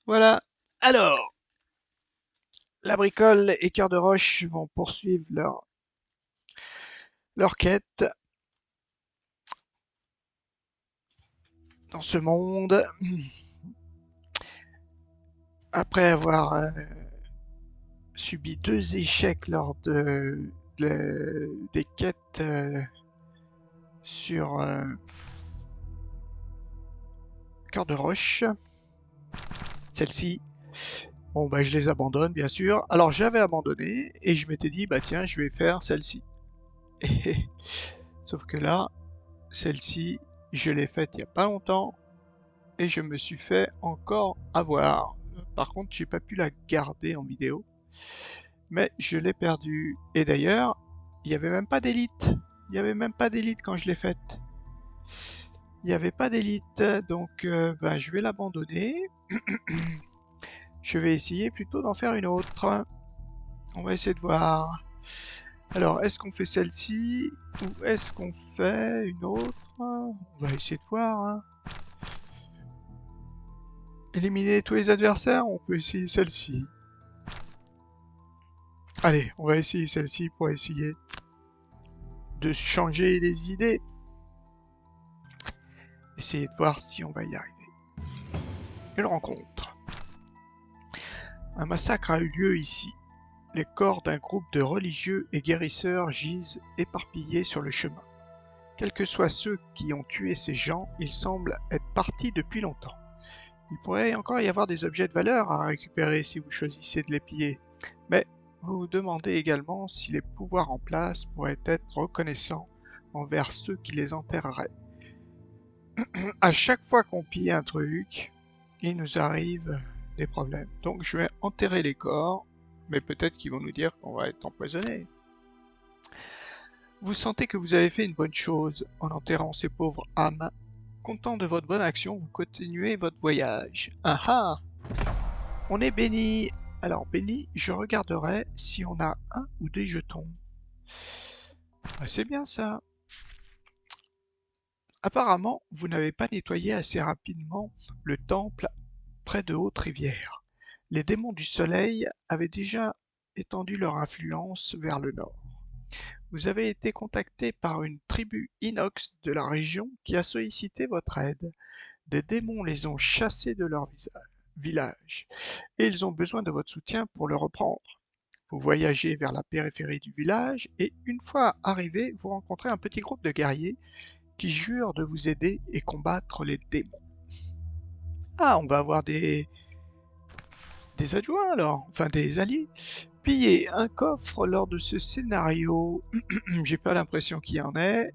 Voilà. Alors, la bricole et Cœur de Roche vont poursuivre leur quête dans ce monde. Après avoir subi deux échecs lors des quêtes sur Cœur de Roche, celle-ci, bon bah je les abandonne bien sûr. Alors j'avais abandonné et je m'étais dit bah tiens je vais faire celle-ci. Sauf que là, celle-ci, je l'ai faite il y a pas longtemps et je me suis fait encore avoir. Par contre, j'ai pas pu la garder en vidéo, mais je l'ai perdue. Et d'ailleurs, il n'y avait même pas d'élite. Il n'y avait même pas d'élite quand je l'ai faite. Il n'y avait pas d'élite, donc ben, je vais l'abandonner. Je vais essayer plutôt d'en faire une autre. On va essayer de voir. Alors, est-ce qu'on fait celle-ci ou est-ce qu'on fait une autre? On va essayer de voir, hein. Éliminer tous les adversaires, on peut essayer celle-ci. Allez, on va essayer celle-ci pour essayer de changer les idées. Essayer de voir si on va y arriver. Une rencontre. Un massacre a eu lieu ici. Les corps d'un groupe de religieux et guérisseurs gisent éparpillés sur le chemin. Quels que soient ceux qui ont tué ces gens, ils semblent être partis depuis longtemps. Il pourrait encore y avoir des objets de valeur à récupérer si vous choisissez de les piller. Mais vous vous demandez également si les pouvoirs en place pourraient être reconnaissants envers ceux qui les enterreraient. À chaque fois qu'on pille un truc, il nous arrive des problèmes. Donc je vais enterrer les corps, mais peut-être qu'ils vont nous dire qu'on va être empoisonné. Vous sentez que vous avez fait une bonne chose en enterrant ces pauvres âmes. Content de votre bonne action, vous continuez votre voyage. Ah ah! On est béni. Alors béni, je regarderai si on a un ou des jetons. Ah, c'est bien ça. Apparemment, vous n'avez pas nettoyé assez rapidement le temple près de hautes rivières. Les démons du soleil avaient déjà étendu leur influence vers le nord. Vous avez été contacté par une tribu inox de la région qui a sollicité votre aide. Des démons les ont chassés de leur village et ils ont besoin de votre soutien pour le reprendre. Vous voyagez vers la périphérie du village et une fois arrivé, vous rencontrez un petit groupe de guerriers qui jurent de vous aider et combattre les démons. Ah, on va avoir des adjoints alors, enfin des alliés. Piller un coffre lors de ce scénario, j'ai pas l'impression qu'il y en ait.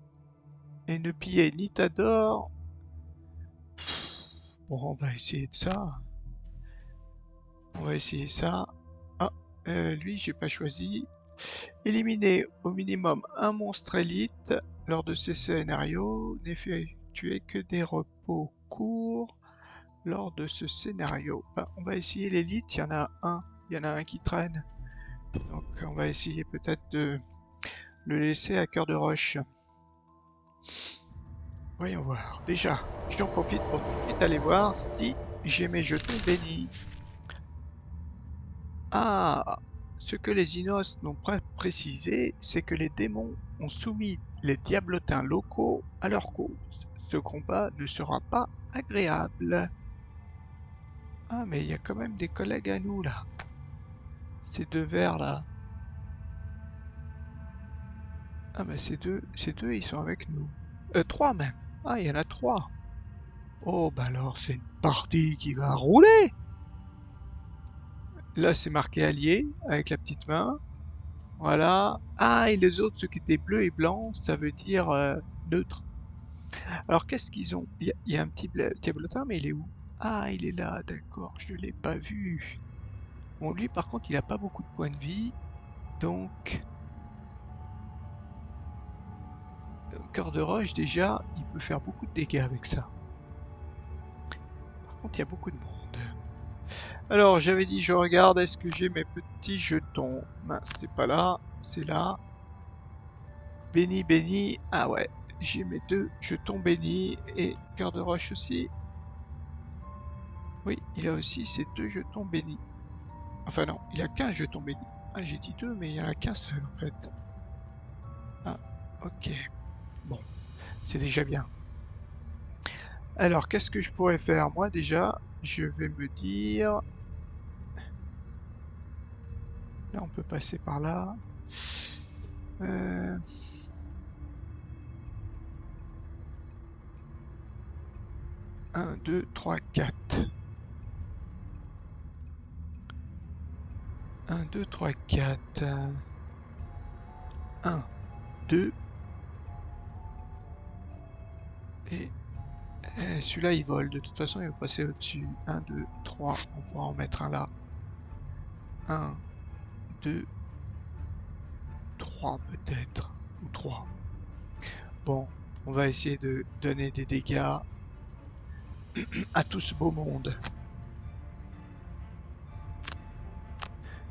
Et ne piller ni Tador. Bon, on va essayer de ça. On va essayer ça. Ah, lui, j'ai pas choisi. Éliminer au minimum un monstre élite lors de ces scénarios. N'effectuer que des repos courts lors de ce scénario. Ben, on va essayer l'élite. Il y en a un. Il y en a un qui traîne. Donc, on va essayer peut-être de le laisser à Cœur de Roche. Voyons voir. Déjà, j'en profite pour tout de suite aller voir si j'ai mes jetons bénis. Ah, ce que les Inos n'ont pas précisé, c'est que les démons ont soumis les diablotins locaux à leur cause. Ce combat ne sera pas agréable. Ah, mais il y a quand même des collègues à nous là. Ces deux vers là. Ah, mais ces deux, ils sont avec nous. Trois même. Ah, il y en a trois. Oh, bah alors c'est une partie qui va rouler. Là, c'est marqué allié avec la petite main. Voilà. Ah, et les autres, ceux qui étaient bleus et blancs, ça veut dire neutre. Alors, qu'est-ce qu'ils ont? Il y a un petit diablotin, mais il est où? Ah, il est là, d'accord, je ne l'ai pas vu. Bon, lui, par contre, il a pas beaucoup de points de vie. Donc, cœur de roche, déjà, il peut faire beaucoup de dégâts avec ça. Par contre, il y a beaucoup de monde. Alors, j'avais dit, je regarde, est-ce que j'ai mes petits jetons? Mince, c'est pas là, c'est là. Béni, béni. Ah ouais, j'ai mes deux jetons bénis et cœur de roche aussi. Oui, il a aussi ses 2 jetons bénis. Enfin non, il a qu'un jeton béni. Ah, j'ai dit 2, mais il n'y en a qu'un seul en fait. Ah, ok. Bon, c'est déjà bien. Alors, qu'est-ce que je pourrais faire? Moi déjà, je vais me dire... Là, on peut passer par là. 1, 2, 3, 4. 1, 2, 3, 4. 1, 2. Et celui-là, il vole. De toute façon, il va passer au-dessus. 1, 2, 3. On pourra en mettre un là. 1, 2, 3 peut-être. Ou 3. Bon, on va essayer de donner des dégâts à tout ce beau monde.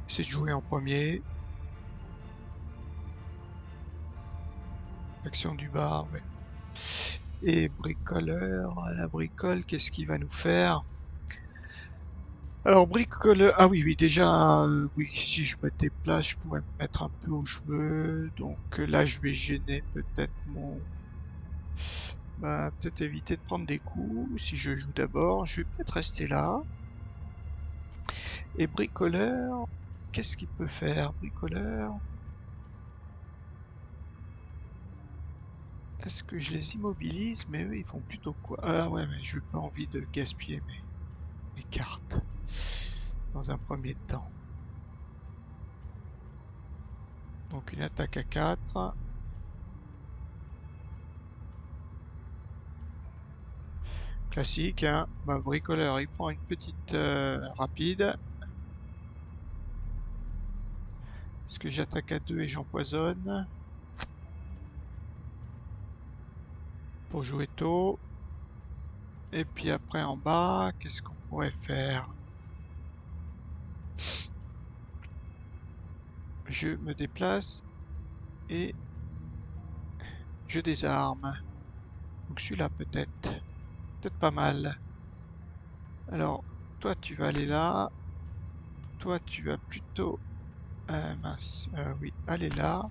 C'est de jouer en premier. Action du bas, ouais. Et bricoleur, la bricole, qu'est-ce qu'il va nous faire? Alors bricoleur, ah oui, oui, déjà, oui, si je me déplace, je pourrais me mettre un peu où je veux. Donc là, je vais gêner peut-être mon... Bah, peut-être éviter de prendre des coups. Si je joue d'abord, je vais peut-être rester là. Et bricoleur, qu'est-ce qu'il peut faire, bricoleur? Est-ce que je les immobilise? Mais eux, ils font plutôt quoi? Ah ouais, mais je n'ai pas envie de gaspiller mes cartes dans un premier temps. Donc une attaque à 4. Classique, hein. Bah, bricoleur, il prend une petite rapide. Est-ce que j'attaque à 2 et j'empoisonne? Pour jouer tôt. Et puis après en bas, qu'est-ce qu'on pourrait faire? Je me déplace et je désarme. Donc celui-là peut-être. Peut-être pas mal. Alors, toi tu vas aller là. Toi tu vas plutôt... mince. Oui, aller là.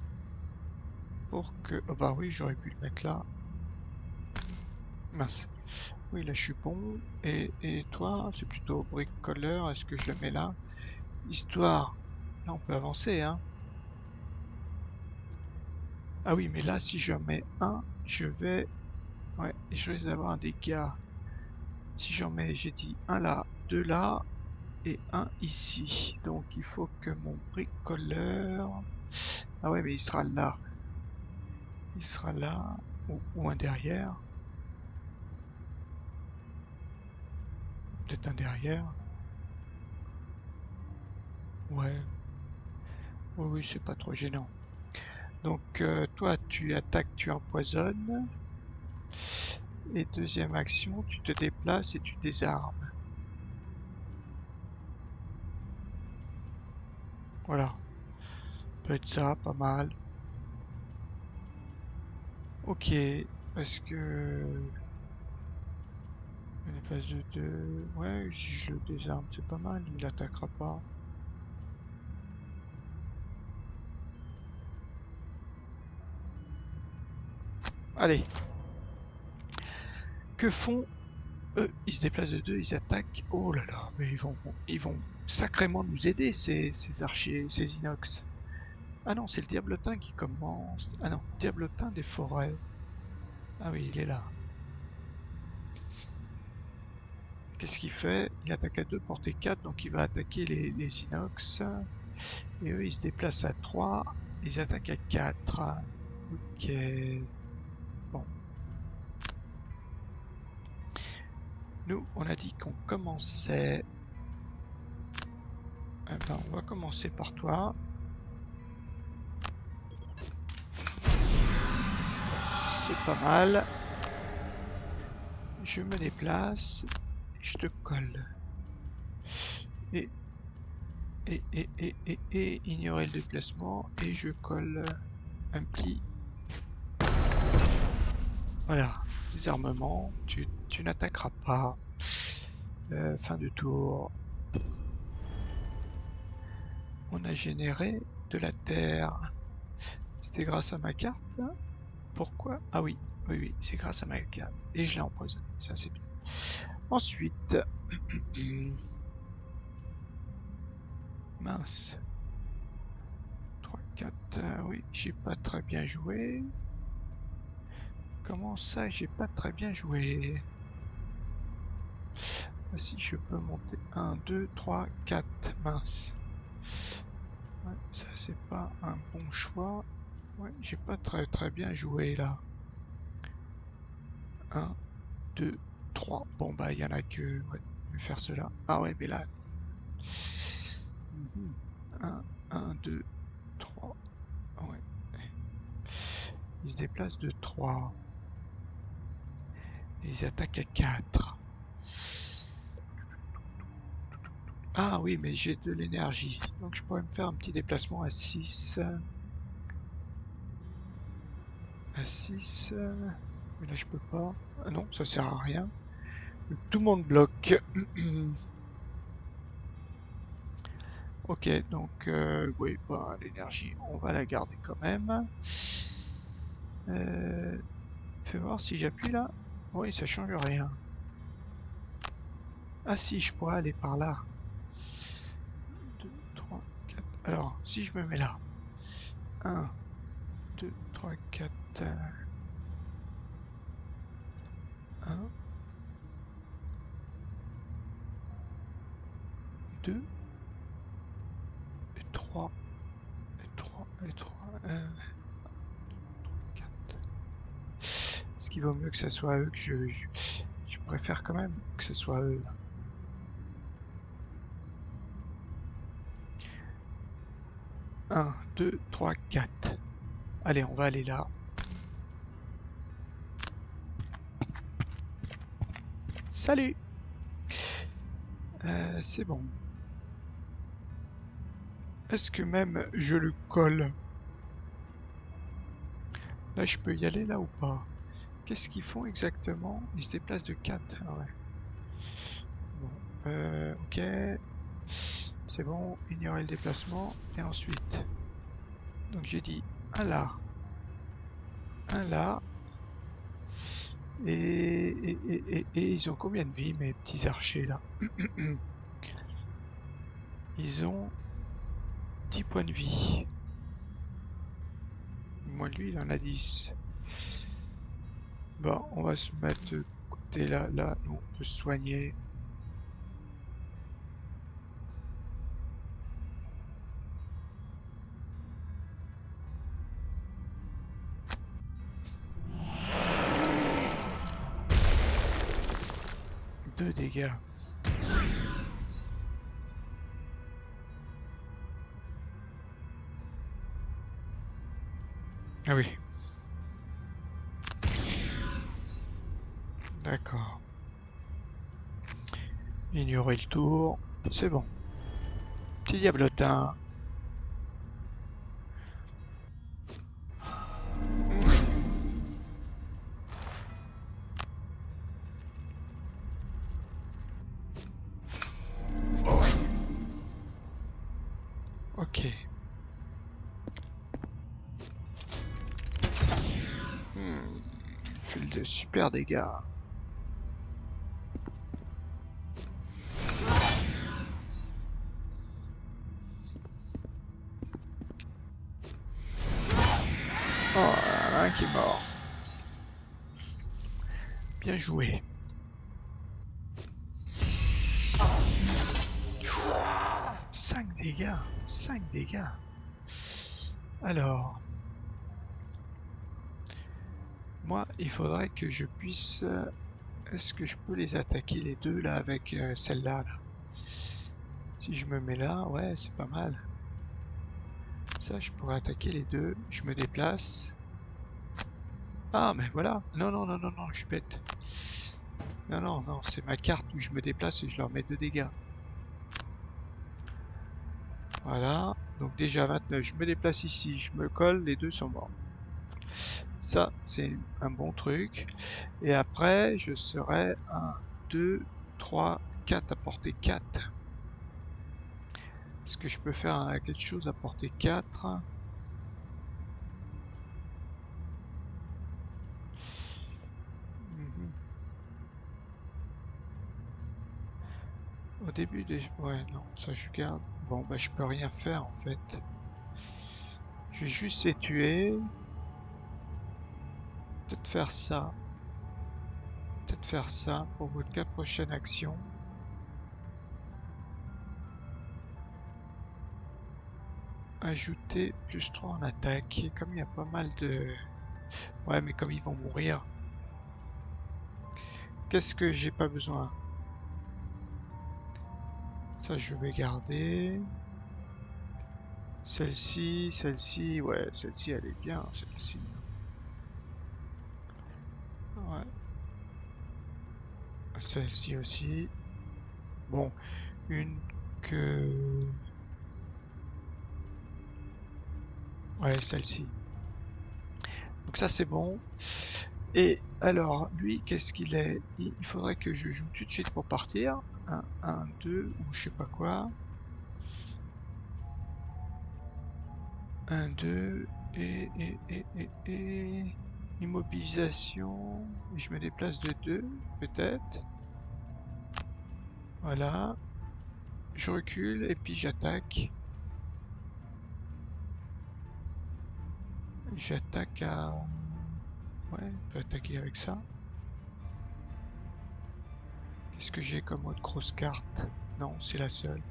Pour que... Oh bah oui, j'aurais pu le mettre là. Mince. Oui, là je suis bon. Et toi, c'est plutôt bricoleur. Est-ce que je le mets là? Histoire. Là on peut avancer, hein. Ah oui, mais là si je mets un, je vais... Ouais, je risque d'avoir un dégât. Si j'en mets, j'ai dit un là, 2 là, et un ici. Donc il faut que mon bricoleur... Ah ouais, mais il sera là. Il sera là, ou un derrière. Peut-être un derrière. Ouais. Oui, oui, c'est pas trop gênant. Donc toi, tu attaques, tu empoisonnes. Et deuxième action, tu te déplaces et tu désarmes. Voilà. Peut être ça, pas mal. Ok, parce que... Une place de 2... Ouais, si je le désarme, c'est pas mal, il attaquera pas. Allez. Que font eux? Ils se déplacent de 2, ils attaquent. Oh là là, mais ils vont sacrément nous aider, ces archers, ces inox. Ah non, c'est le diablotin qui commence. Ah non, diablotin des forêts. Ah oui, il est là. Qu'est-ce qu'il fait? Il attaque à 2, portée 4, donc il va attaquer les inox. Et eux, ils se déplacent à 3, ils attaquent à 4. Ok. Bon. Nous, on a dit qu'on commençait... Eh ben, on va commencer par toi. C'est pas mal. Je me déplace. Je te colle. Et ignorer le déplacement. Et je colle un petit... Voilà. Désarmement. Tu n'attaqueras pas. Fin de tour. On a généré de la terre. C'était grâce à ma carte, hein? Pourquoi? Ah oui, oui, c'est grâce à ma carte. Et je l'ai empoisonné, ça c'est bien. Ensuite... mince. 3, 4, oui, j'ai pas très bien joué. Comment ça, j'ai pas très bien joué? Si je peux monter 1, 2, 3, 4, mince. Ouais, ça c'est pas un bon choix. Ouais, j'ai pas très bien joué là. 1, 2, 3. Bon bah il y en a que... Ouais, je vais faire cela. Ah ouais, mais là... 1, 1, 2, 3. Ouais. Ils se déplacent de 3. Et ils attaquent à 4. Ah oui, mais j'ai de l'énergie. Donc je pourrais me faire un petit déplacement à 6. À 6. Mais là je peux pas. Ah non, ça sert à rien. Tout le monde bloque. Ok, donc oui, bah, l'énergie, on va la garder quand même. Fais voir si j'appuie là. Oui, ça change rien. Ah si, je pourrais aller par là. 2, 3, 4. Alors, si je me mets là. 1, 2, 3, 4. 1, 2, et 3, et 3, et 3, 1, 2, 3, 4. Ce qui vaut mieux que ce soit eux que je préfère quand même que ce soit eux là. 1, 2, 3, 4. Allez, on va aller là. Salut! C'est bon. Est-ce que même je le colle? Là, je peux y aller là ou pas? Qu'est-ce qu'ils font exactement? Ils se déplacent de 4. Ah ouais. Bon, ok. C'est bon, ignorer le déplacement. Et ensuite... Donc j'ai dit un là. Un là. Et ils ont combien de vie, mes petits archers là? Ils ont 10 points de vie. Moi, lui, il en a 10. Bon, on va se mettre de côté là. Là, nous, on peut se soigner. Deux dégâts. Ah oui. D'accord. Ignorer le tour. C'est bon. Petit diablotin. Ok. Fait de super dégâts. Oh, un qui est mort. Bien joué. 5 dégâts. 5 dégâts. Alors... Moi, il faudrait que je puisse... Est-ce que je peux les attaquer les deux là avec celle-là là? Si je me mets là, ouais, c'est pas mal. Ça, je pourrais attaquer les deux. Je me déplace. Ah, mais voilà. Non, non, non, non, non, je suis bête. Non, non, non, c'est ma carte où je me déplace et je leur mets 2 dégâts. Voilà. Donc déjà 29, je me déplace ici, je me colle, les deux sont morts. Ça, c'est un bon truc. Et après, je serai 1, 2, 3, 4 à portée 4. Est-ce que je peux faire quelque chose à portée 4? Au début des... Ouais, non, ça je garde. Bon, bah je peux rien faire en fait. Je vais juste les tuer. Peut-être faire ça. Peut-être faire ça pour votre cas prochaine action. Ajouter plus 3 en attaque. Et comme il y a pas mal de... Ouais, mais comme ils vont mourir. Qu'est-ce que j'ai pas besoin? Ça, je vais garder. Celle-ci, ouais, celle-ci, elle est bien, celle-ci. Ouais. Celle-ci aussi. Bon, une que... Ouais, celle-ci. Donc ça, c'est bon. Et alors, lui, qu'est-ce qu'il est? Il faudrait que je joue tout de suite pour partir. 1, 2, ou je sais pas quoi. 1, 2, et... Immobilisation. Et je me déplace de 2, peut-être. Voilà. Je recule et puis j'attaque. J'attaque à... Ouais, on peut attaquer avec ça. Qu'est-ce que j'ai comme autre grosse carte? Non, c'est la seule.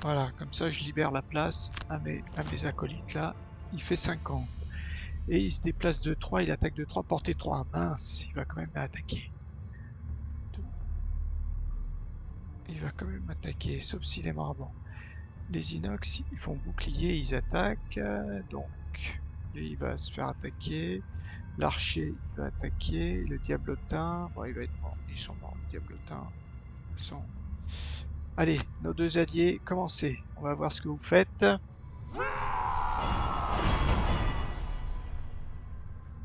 Voilà, comme ça je libère la place à mes acolytes là. Il fait 50. Et il se déplace de 3, il attaque de 3, portée 3. Mince, il va quand même attaquer. Il va quand même attaquer, sauf s'il est mort. Bon. Les inox, ils font bouclier, ils attaquent. Donc, lui, il va se faire attaquer. L'archer, il va attaquer. Le diablotin, bon, il va être mort. Ils sont morts, le diablotin. Allez, nos deux alliés, commencez. On va voir ce que vous faites.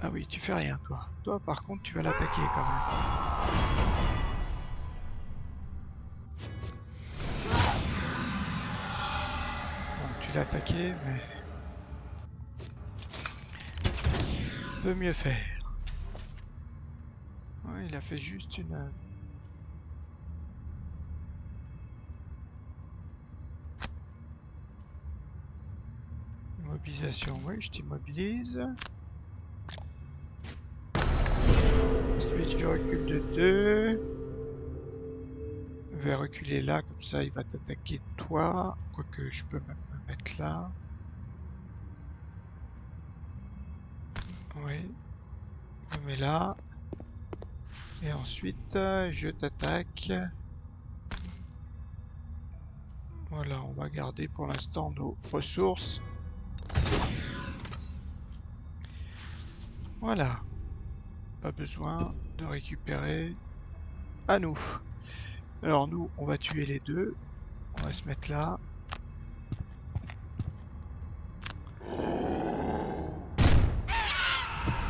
Ah oui, tu fais rien, toi. Toi, par contre, tu vas l'attaquer quand même. Bon, tu l'as attaqué, mais... peut mieux faire. Ouais, il a fait juste une... Immobilisation, oui, je t'immobilise. Ensuite, je recule de 2. Je vais reculer là, comme ça, il va t'attaquer toi. Quoique, je peux même me mettre là. Oui, je me mets là. Et ensuite, je t'attaque. Voilà, on va garder pour l'instant nos ressources. Voilà. Pas besoin de récupérer à nous. Alors nous, on va tuer les deux. On va se mettre là.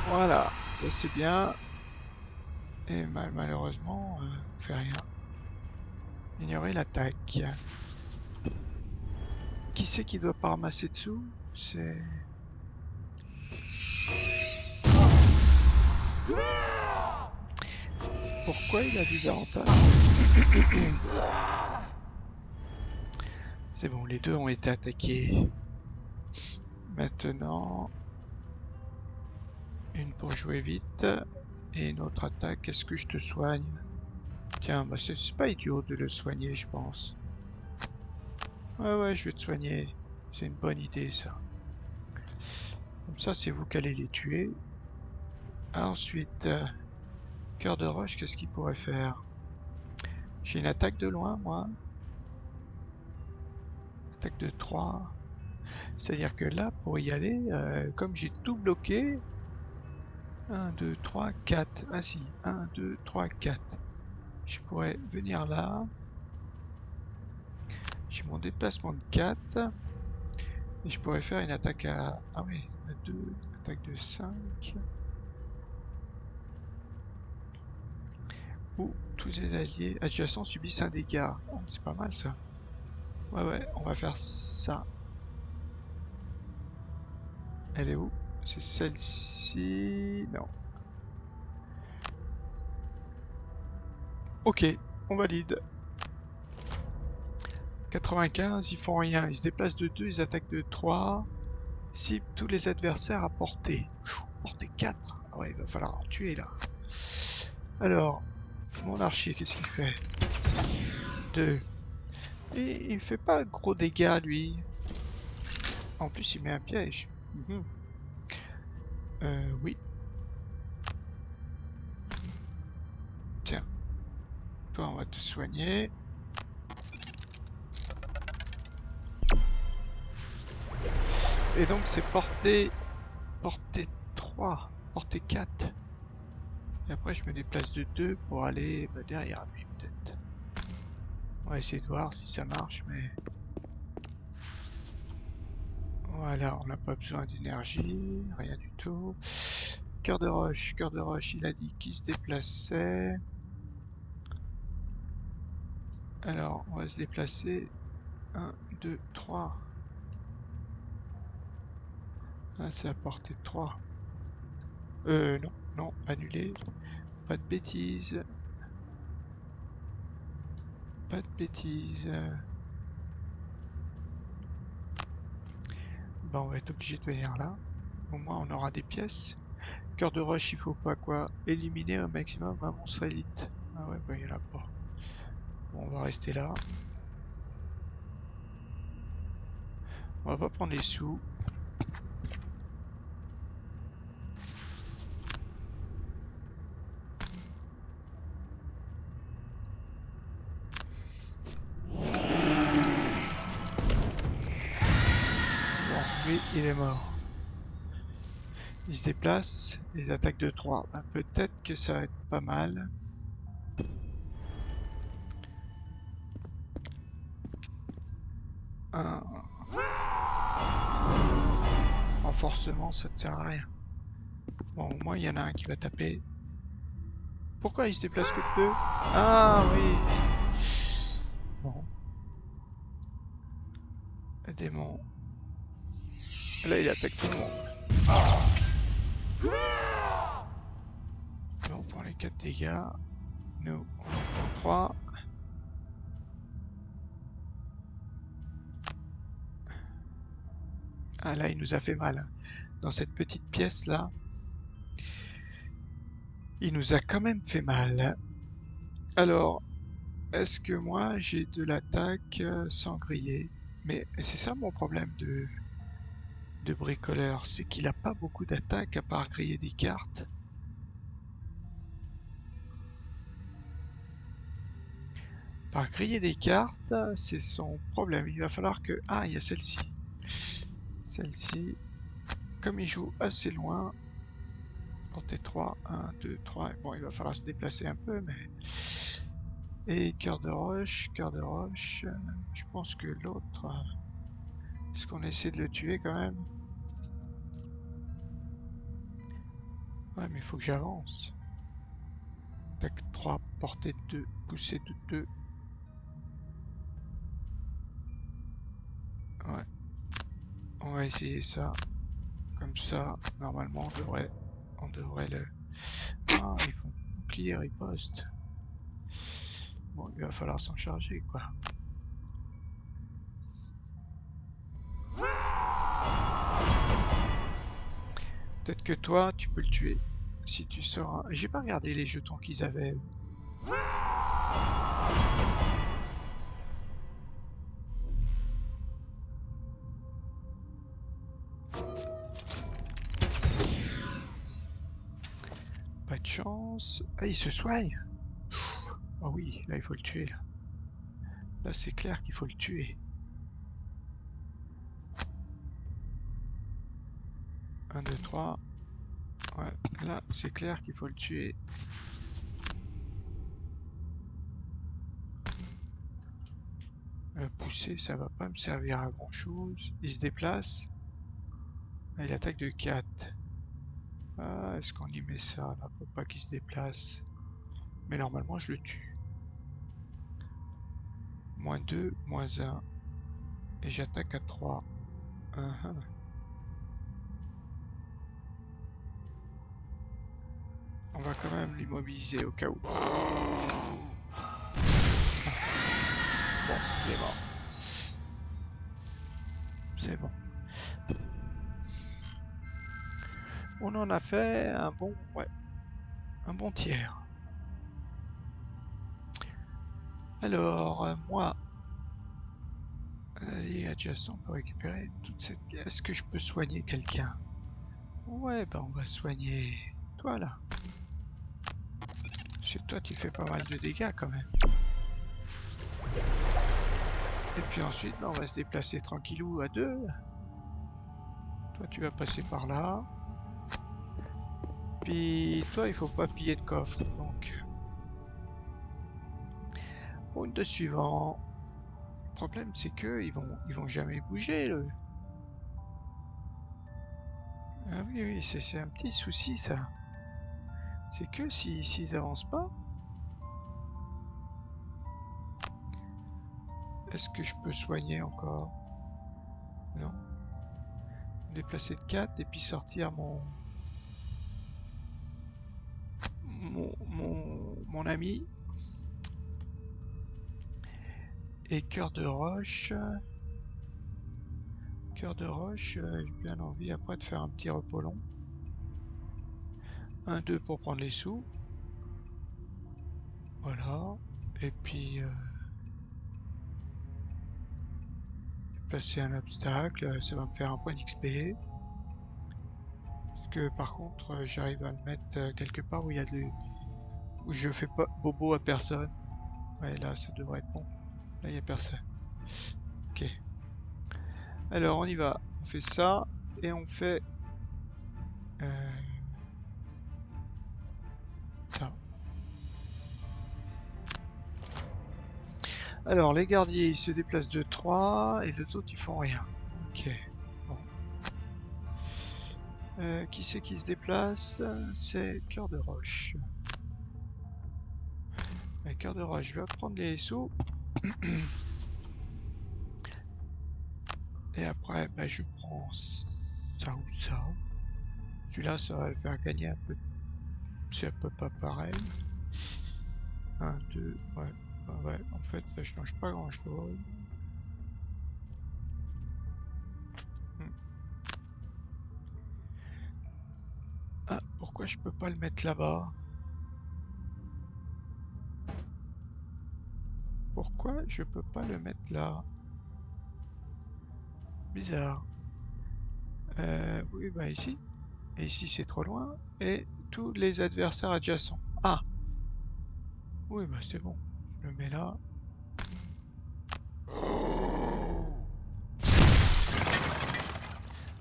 Voilà, c'est bien. Et malheureusement, on fait rien. Ignorer l'attaque. Qui c'est qui doit pas ramasser dessous? C'est... Pourquoi il a des avantages? C'est bon, les deux ont été attaqués. Maintenant, une pour jouer vite et une autre attaque. Est-ce que je te soigne? Tiens, bah c'est pas idiot de le soigner, je pense. Ouais, je vais te soigner. C'est une bonne idée, ça. Comme ça, c'est vous qui allez les tuer. Ensuite, cœur de roche, qu'est-ce qu'il pourrait faire? J'ai une attaque de loin, moi. Attaque de 3. C'est-à-dire que là, pour y aller, comme j'ai tout bloqué, 1, 2, 3, 4. Ah si, 1, 2, 3, 4. Je pourrais venir là. J'ai mon déplacement de 4. Et je pourrais faire une attaque à... Ah oui, à 2, attaque de 5. où tous les alliés adjacents subissent un dégât. Oh, c'est pas mal ça. Ouais, on va faire ça. Elle est où? C'est celle-ci. Non. Ok, on valide. 95, ils font rien. Ils se déplacent de 2, ils attaquent de 3. Cible tous les adversaires à portée. Portée 4. Ah ouais, il va falloir en tuer là. Alors, mon archer, qu'est-ce qu'il fait? 2. Et il fait pas gros dégâts lui. En plus, il met un piège. Oui. Tiens, toi, on va te soigner. Et donc, c'est portée 3, portée 4. Et après, je me déplace de 2 pour aller derrière lui, peut-être. On va essayer de voir si ça marche, mais... Voilà, on n'a pas besoin d'énergie, rien du tout. Cœur de roche, il a dit qu'il se déplaçait. Alors, on va se déplacer. 1, 2, 3. Ah, c'est à portée de 3. Non, annulé. Pas de bêtises. Pas de bêtises. Bon, on va être obligé de venir là. Au moins, on aura des pièces. Cœur de roche, il faut pas quoi? Éliminer au maximum un monstre élite. Ah ouais, bah il y en a pas. Bon, on va rester là. On va pas prendre les sous. Bon, lui, il est mort. Il se déplace, les attaques de 3. Ben, peut-être que ça va être pas mal. Un renforcement, ça ne sert à rien. Bon, au moins, il y en a un qui va taper. Pourquoi il se déplace que de 2? Ah oui. Bon. Le démon. Là, il attaque tout le monde. Bon, on prend les 4 dégâts. Nous, on en prend 3. Ah là, il nous a fait mal. Hein. Dans cette petite pièce là, il nous a quand même fait mal. Alors, est-ce que moi j'ai de l'attaque sans griller? Mais c'est ça mon problème de bricoleur, c'est qu'il a pas beaucoup d'attaque à part griller des cartes. Par griller des cartes, c'est son problème. Il va falloir que... Ah, il y a celle-ci. Celle-ci, comme il joue assez loin, portée 3, 1, 2, 3. Bon, il va falloir se déplacer un peu, mais... Et cœur de roche, je pense que l'autre... Est-ce qu'on essaie de le tuer quand même? Ouais, mais il faut que j'avance. Tac 3, portée de 2, poussée de 2. Ouais, on va essayer ça. Comme ça, normalement, on devrait le... Ah, ils font bouclier, riposte. Bon, il va falloir s'en charger, quoi. Peut-être que toi, tu peux le tuer. Si tu sors... J'ai pas regardé les jetons qu'ils avaient. Pas de chance. Ah, il se soigne. Ah oui, là, il faut le tuer, là. Là, c'est clair qu'il faut le tuer. 1, 2, 3. Ouais, là, c'est clair qu'il faut le tuer. Pousser, ça va pas me servir à grand chose. Il se déplace. Ah, il attaque de 4. Ah, est-ce qu'on y met ça là pour pas qu'il se déplace? Mais normalement, je le tue. -2, -1. Et j'attaque à 3. On va quand même l'immobiliser au cas où. Bon, il est mort. C'est bon. On en a fait un bon, ouais, un bon tiers. Alors, moi, et adjacent, on peut récupérer toute cette... Est-ce que je peux soigner quelqu'un? Ouais, bah on va soigner toi là. Parce que toi, tu fais pas mal de dégâts quand même. Et puis ensuite, bah, on va se déplacer tranquillou à 2. Toi, tu vas passer par là. Puis toi, il faut pas piller de coffre, donc... Round de suivant. Le problème, c'est que ils vont jamais bouger. Ah oui, oui, c'est un petit souci, ça. C'est que s'ils avancent pas... Est-ce que je peux soigner encore? Non. Déplacer de 4 et puis sortir mon ami. Et cœur de roche. Cœur de roche, j'ai bien envie après de faire un petit repos long. 1-2 pour prendre les sous. Voilà. Et puis placer un obstacle, ça va me faire un point d'XP. Parce que par contre, j'arrive à le mettre quelque part où il y a où je fais pas bobo à personne. Ouais, là, ça devrait être bon. Là, il n'y a personne. Ok. Alors, on y va. On fait ça et on fait ça. Alors, les gardiers, ils se déplacent de 3 et les autres, ils font rien. Ok. Bon. Qui c'est qui se déplace? C'est Cœur de Roche. Cœur de Roche, je vais prendre les sous. Et après, bah, je prends ça ou ça. Celui-là, ça va le faire gagner un peu. C'est un peu pas pareil. 1, 2, ouais. Ouais, en fait, ça change pas grand-chose. Ah, pourquoi je peux pas le mettre là-bas? Pourquoi je peux pas le mettre là? Bizarre. Oui, bah ici. Et ici, c'est trop loin. Et tous les adversaires adjacents. Ah! Oui, bah c'est bon. Je le mets là.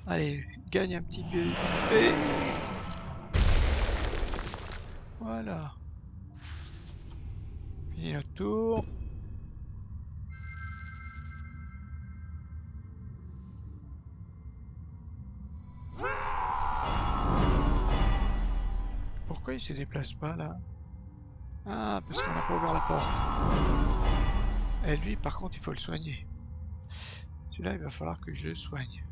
Allez, gagne un petit peu. Et voilà. Fini notre tour. Pourquoi il se déplace pas là? Ah, parce qu'on n'a pas ouvert la porte. Et lui, par contre, il faut le soigner. Celui-là, il va falloir que je le soigne.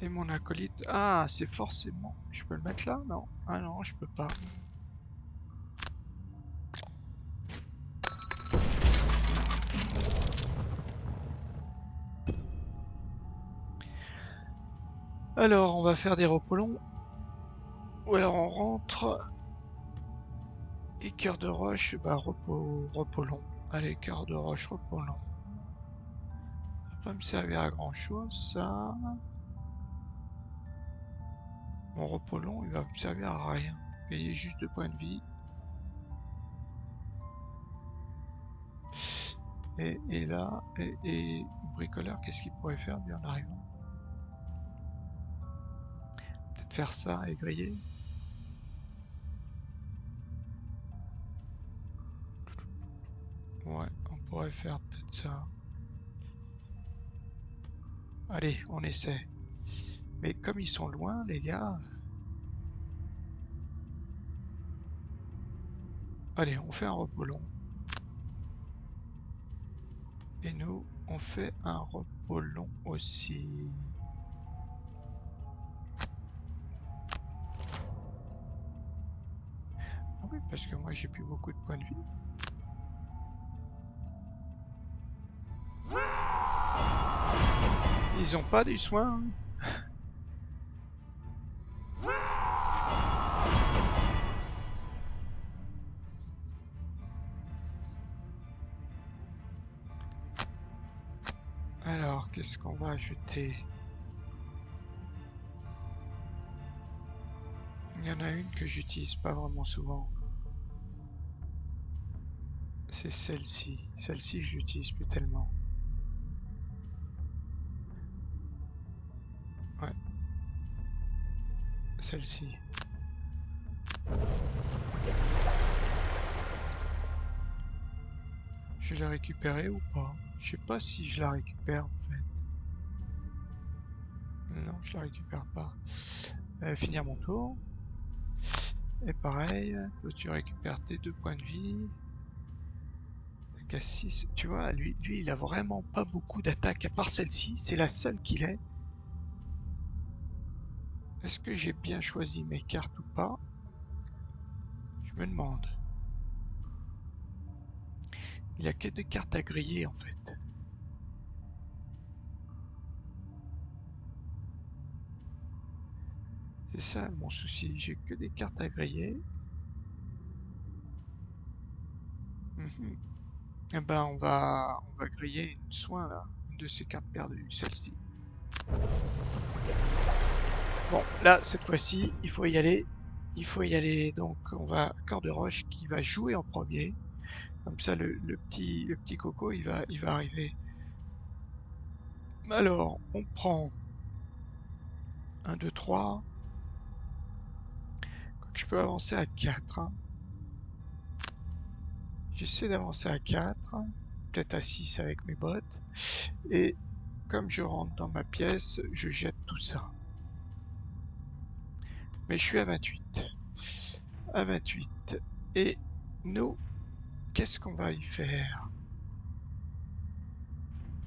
Et mon acolyte... Ah, c'est forcément... Je peux le mettre là? Non. Ah non, je peux pas. Alors, on va faire des repos longs. Ou alors on rentre. Et cœur de roche, bah repos long. Allez, cœur de roche, repos long. Ça va pas me servir à grand chose, ça. Mon repos long, il va me servir à rien. Gagner juste 2 points de vie. Et là, et bricoleur, qu'est-ce qu'il pourrait faire lui en arrivant? peut-être faire ça et griller. Ouais, on pourrait faire peut-être ça. Allez, on essaie. Mais comme ils sont loin, les gars... Allez, on fait un repos long. Et nous, on fait un repos long aussi. Ah oui, parce que moi, j'ai plus beaucoup de points de vie. Ils ont pas des soins, hein. Alors, qu'est-ce qu'on va ajouter? Il y en a une que j'utilise pas vraiment souvent. C'est celle-ci. Celle-ci, je l'utilise plus tellement. Ouais, celle-ci. Je l'ai récupérée ou pas? Je sais pas si je la récupère en fait. Non, je la récupère pas. Finir mon tour. Et pareil, toi tu récupères tes 2 points de vie. T'as 6. Tu vois, lui, il a vraiment pas beaucoup d'attaques à part celle-ci. C'est la seule qu'il ait. Est-ce que j'ai bien choisi mes cartes ou pas? Je me demande. Il a que des cartes à griller en fait. C'est ça mon souci, j'ai que des cartes à griller. Mhm. Eh ben on va griller une soin là, une de ces cartes perdues, celle-ci. Bon, là cette fois-ci, il faut y aller. Il faut y aller, donc on va Cœur de Roche qui va jouer en premier. Comme ça le petit coco il va arriver. Alors, on prend 1, 2, 3. Je peux avancer à 4. J'essaie d'avancer à 4, peut-être à 6 avec mes bottes. Et comme je rentre dans ma pièce, je jette tout ça. Mais je suis à 28. À 28. Et nous, qu'est-ce qu'on va y faire?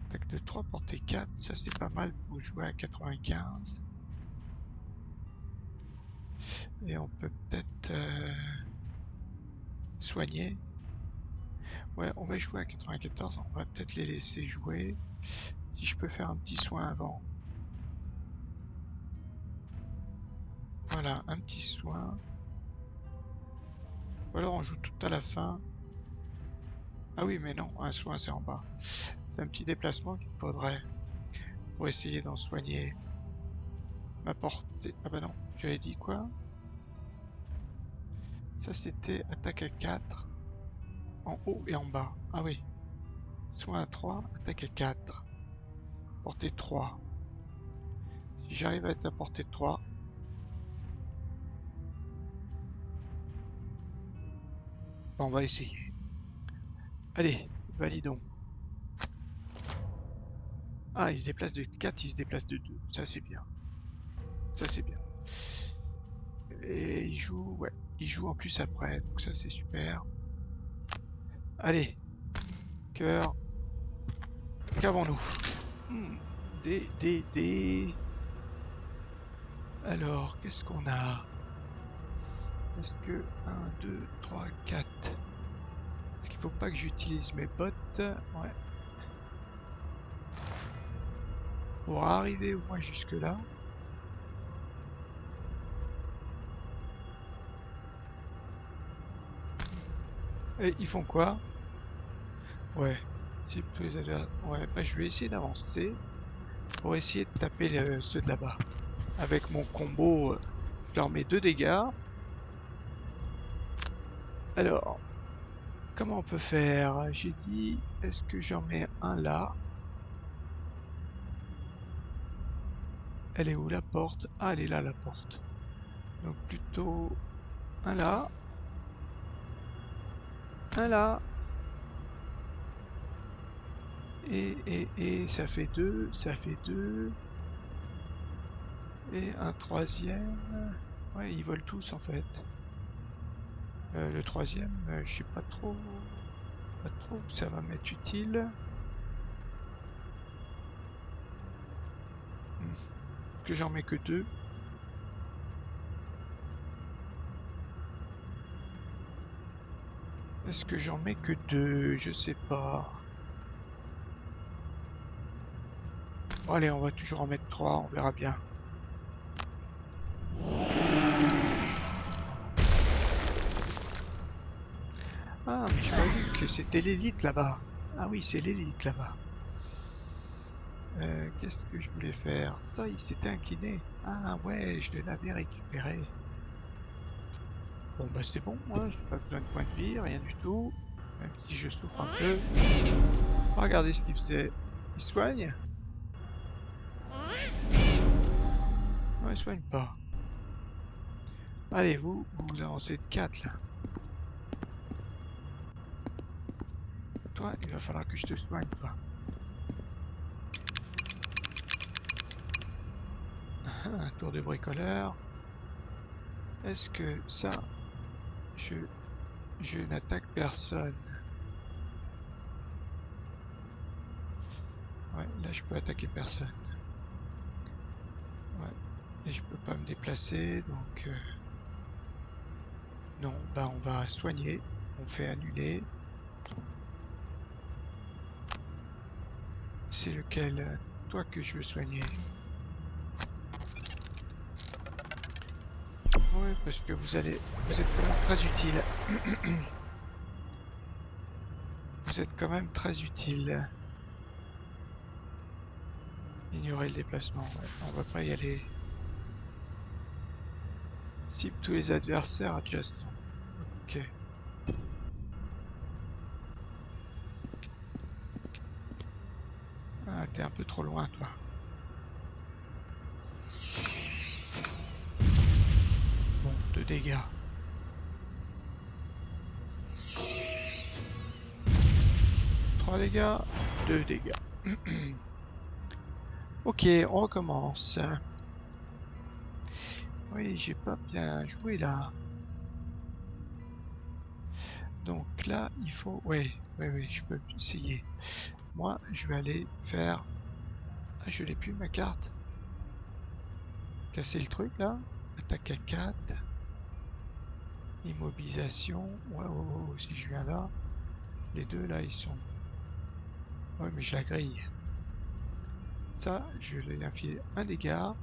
Attaque de 3, portée 4, ça c'est pas mal pour jouer à 95. Et on peut peut-être soigner. Ouais, on va jouer à 94, on va peut-être les laisser jouer. Si je peux faire un petit soin avant. Voilà, un petit soin. Ou alors on joue tout à la fin. Ah oui, mais non, un soin c'est en bas. C'est un petit déplacement qu'il me faudrait pour essayer d'en soigner ma portée. Ah bah non, j'avais dit quoi? Ça c'était attaque à 4, en haut et en bas. Ah oui, soin à 3, attaque à 4, portée 3. Si j'arrive à être à portée 3, on va essayer. Allez, validons. Ah, il se déplace de 4, il se déplace de 2. Ça c'est bien. Ça c'est bien. Et il joue, ouais, il joue en plus après, donc ça c'est super. Allez, cœur, qu'avons-nous? Des. Alors, qu'est-ce qu'on a? Est-ce que 1, 2, 3, 4. Est-ce qu'il faut pas que j'utilise mes bottes? Ouais. Pour arriver au moins jusque là. Et ils font quoi? Ouais. Ouais, bah je vais essayer d'avancer pour essayer de taper ceux de là-bas. Avec mon combo, je leur mets 2 dégâts. Alors, comment on peut faire? J'ai dit, est-ce que j'en mets un là? Elle est où la porte? Ah, elle est là la porte. Donc plutôt un là. Un là. Et ça fait deux. Ça fait deux. Et un troisième. Ouais, ils volent tous en fait. Le troisième, je sais pas trop où ça va m'être utile. Que j'en mets que deux. Est-ce que j'en mets que deux? Je sais pas. Bon, allez, on va toujours en mettre trois, on verra bien. Ah, mais j'ai pas vu que c'était l'élite là-bas. Ah oui, c'est l'élite là-bas. Qu'est-ce que je voulais faire? Ça, il s'était incliné. Ah ouais, je l'avais récupéré. Bon, bah c'est bon, moi, j'ai pas besoin de points de vie, rien du tout. Même si je souffre un peu. Regardez ce qu'il faisait. Il soigne? Non, il soigne pas. Allez, vous avancez de 4 là. Toi, il va falloir que je te soigne, toi. Un tour de bricoleur. Est-ce que ça, je n'attaque personne? Ouais, là je peux attaquer personne. Ouais, et je peux pas me déplacer, donc non, bah on va soigner. On fait annuler. C'est lequel, toi que je veux soigner? Oui, parce que vous êtes quand même très utile. Vous êtes quand même très utile. Ignorer le déplacement, ouais, on va pas y aller. Cible tous les adversaires adjacents. Ok. Ah, t'es un peu trop loin, toi. Bon, 2 dégâts. 3 dégâts, 2 dégâts. Ok, on recommence. Oui, j'ai pas bien joué là. Donc là, il faut... Oui, je peux essayer. Moi, je vais aller faire... Ah, je l'ai plus ma carte. Casser le truc là. Attaque à 4. Immobilisation. Ouais, si je viens là. Les deux là, ils sont... Ouais, mais je la grille. Ça, je vais lui infiler un dégât.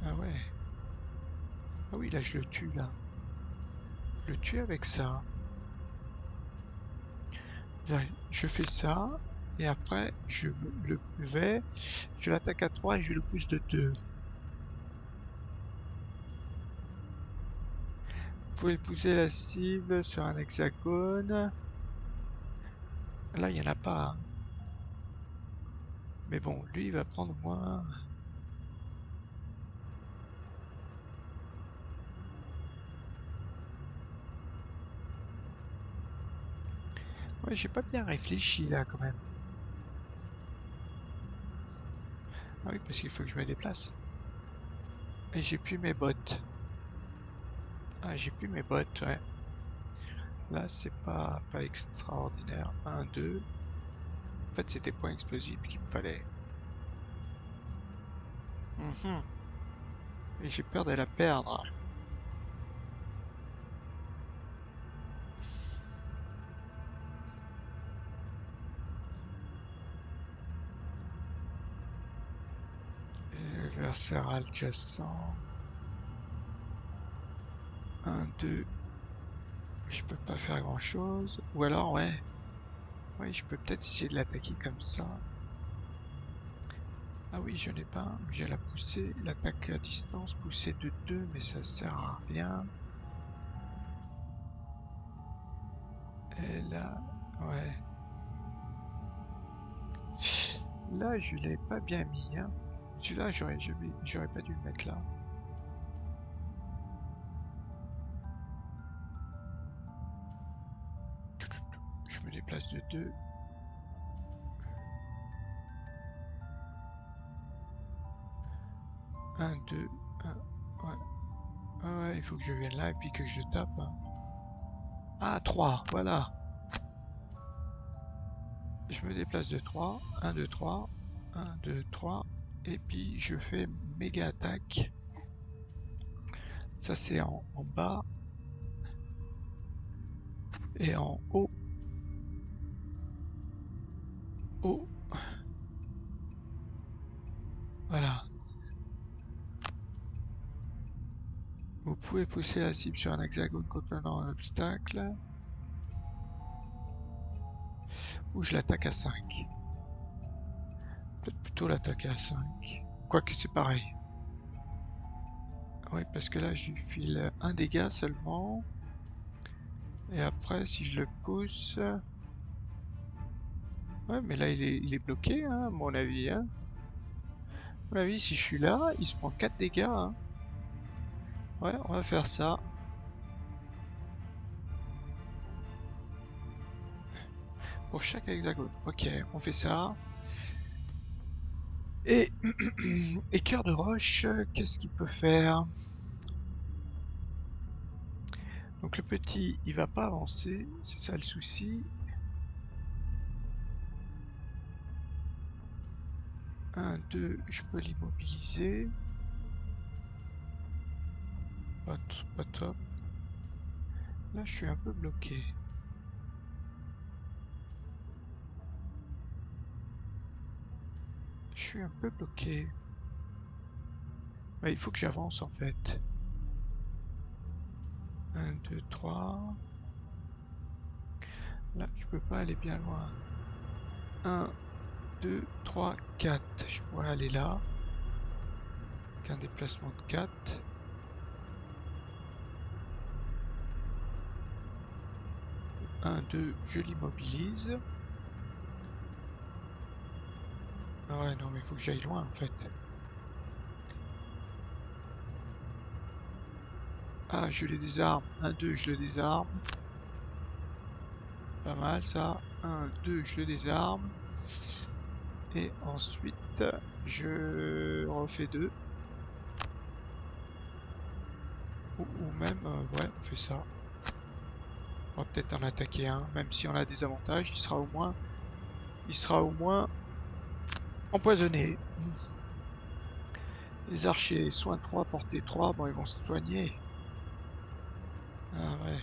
Ah ouais. Ah oui, là, je le tue là. Je le tue avec ça. Là, je fais ça. Et après, je l'attaque à 3 et je le pousse de 2. Vous pouvez pousser la cible sur un hexagone. Là, il n'y en a pas, hein. Mais bon, lui, il va prendre moins. Ouais, j'ai pas bien réfléchi là quand même. Ah oui, parce qu'il faut que je me déplace. Et j'ai plus mes bottes. Ah, j'ai plus mes bottes, ouais. Là, c'est pas extraordinaire. 1, 2. En fait, c'était point explosif qu'il me fallait. Et j'ai peur de la perdre. Adversaire adjacent. 1, 2. Je peux pas faire grand chose. Ou alors, ouais. Ouais, je peux peut-être essayer de l'attaquer comme ça. Ah oui, j'en ai pas. J'ai la poussée. L'attaque à distance, poussée de 2, mais ça sert à rien. Et là. Ouais. Là, je l'ai pas bien mis, hein. Celui-là, j'aurais pas dû le mettre là. Je me déplace de 2. Un, 2, 1, ouais. Ah ouais, il faut que je vienne là et puis que je le tape. Hein. Ah, 3, voilà. Je me déplace de 3. 1, 2, 3. 1, 2, 3. Et puis je fais méga attaque. Ça c'est en bas. Et en haut. Haut. Voilà. Vous pouvez pousser la cible sur un hexagone contenant un obstacle. Ou je l'attaque à 5. Peut-être plutôt l'attaquer à 5. Quoique c'est pareil. Oui, parce que là je lui file un dégât seulement. Et après si je le pousse... Ouais, mais là il est bloqué, hein, à mon avis. Hein. À mon avis, si je suis là, il se prend 4 dégâts. Hein. Ouais, on va faire ça. Pour chaque hexagone. Ok, on fait ça. Et, et cœur de roche, qu'est-ce qu'il peut faire? Donc le petit, il va pas avancer, c'est ça le souci. 1, 2, je peux l'immobiliser. Pas top. Là, je suis un peu bloqué. Je suis un peu bloqué. Mais il faut que j'avance en fait. 1, 2, 3. Là, je peux pas aller bien loin. 1, 2, 3, 4. Je pourrais aller là. Avec un déplacement de 4. 1, 2, je l'immobilise. Ah ouais, non, mais il faut que j'aille loin en fait. Ah, je les désarme. 1, 2, je le désarme. Pas mal ça. 1, 2, je le désarme. Et ensuite, je refais 2. Ou même, ouais, on fait ça. On va peut-être en attaquer un, même si on a des avantages, il sera au moins empoisonné. Les archers, soin 3, portée 3, bon ils vont se soigner. Ah ouais.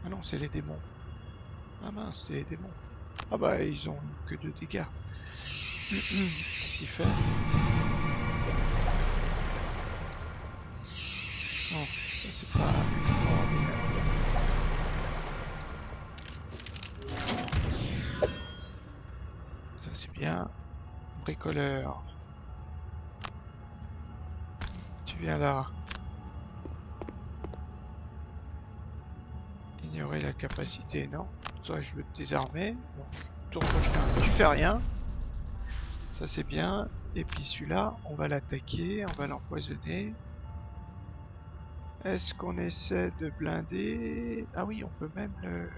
Ah non, c'est les démons. Ah mince, c'est les démons. Ah bah ils ont que 2 dégâts. Qu'est-ce qu'il fait? Non, ça c'est pas extraordinaire. Ça c'est bien. Bricoleur. Tu viens là. Ignorer la capacité, non. Toi je veux te désarmer. Donc, tour prochain, tu fais rien. Ça c'est bien. Et puis celui-là, on va l'attaquer, on va l'empoisonner. Est-ce qu'on essaie de blinder? Ah oui, on peut même le...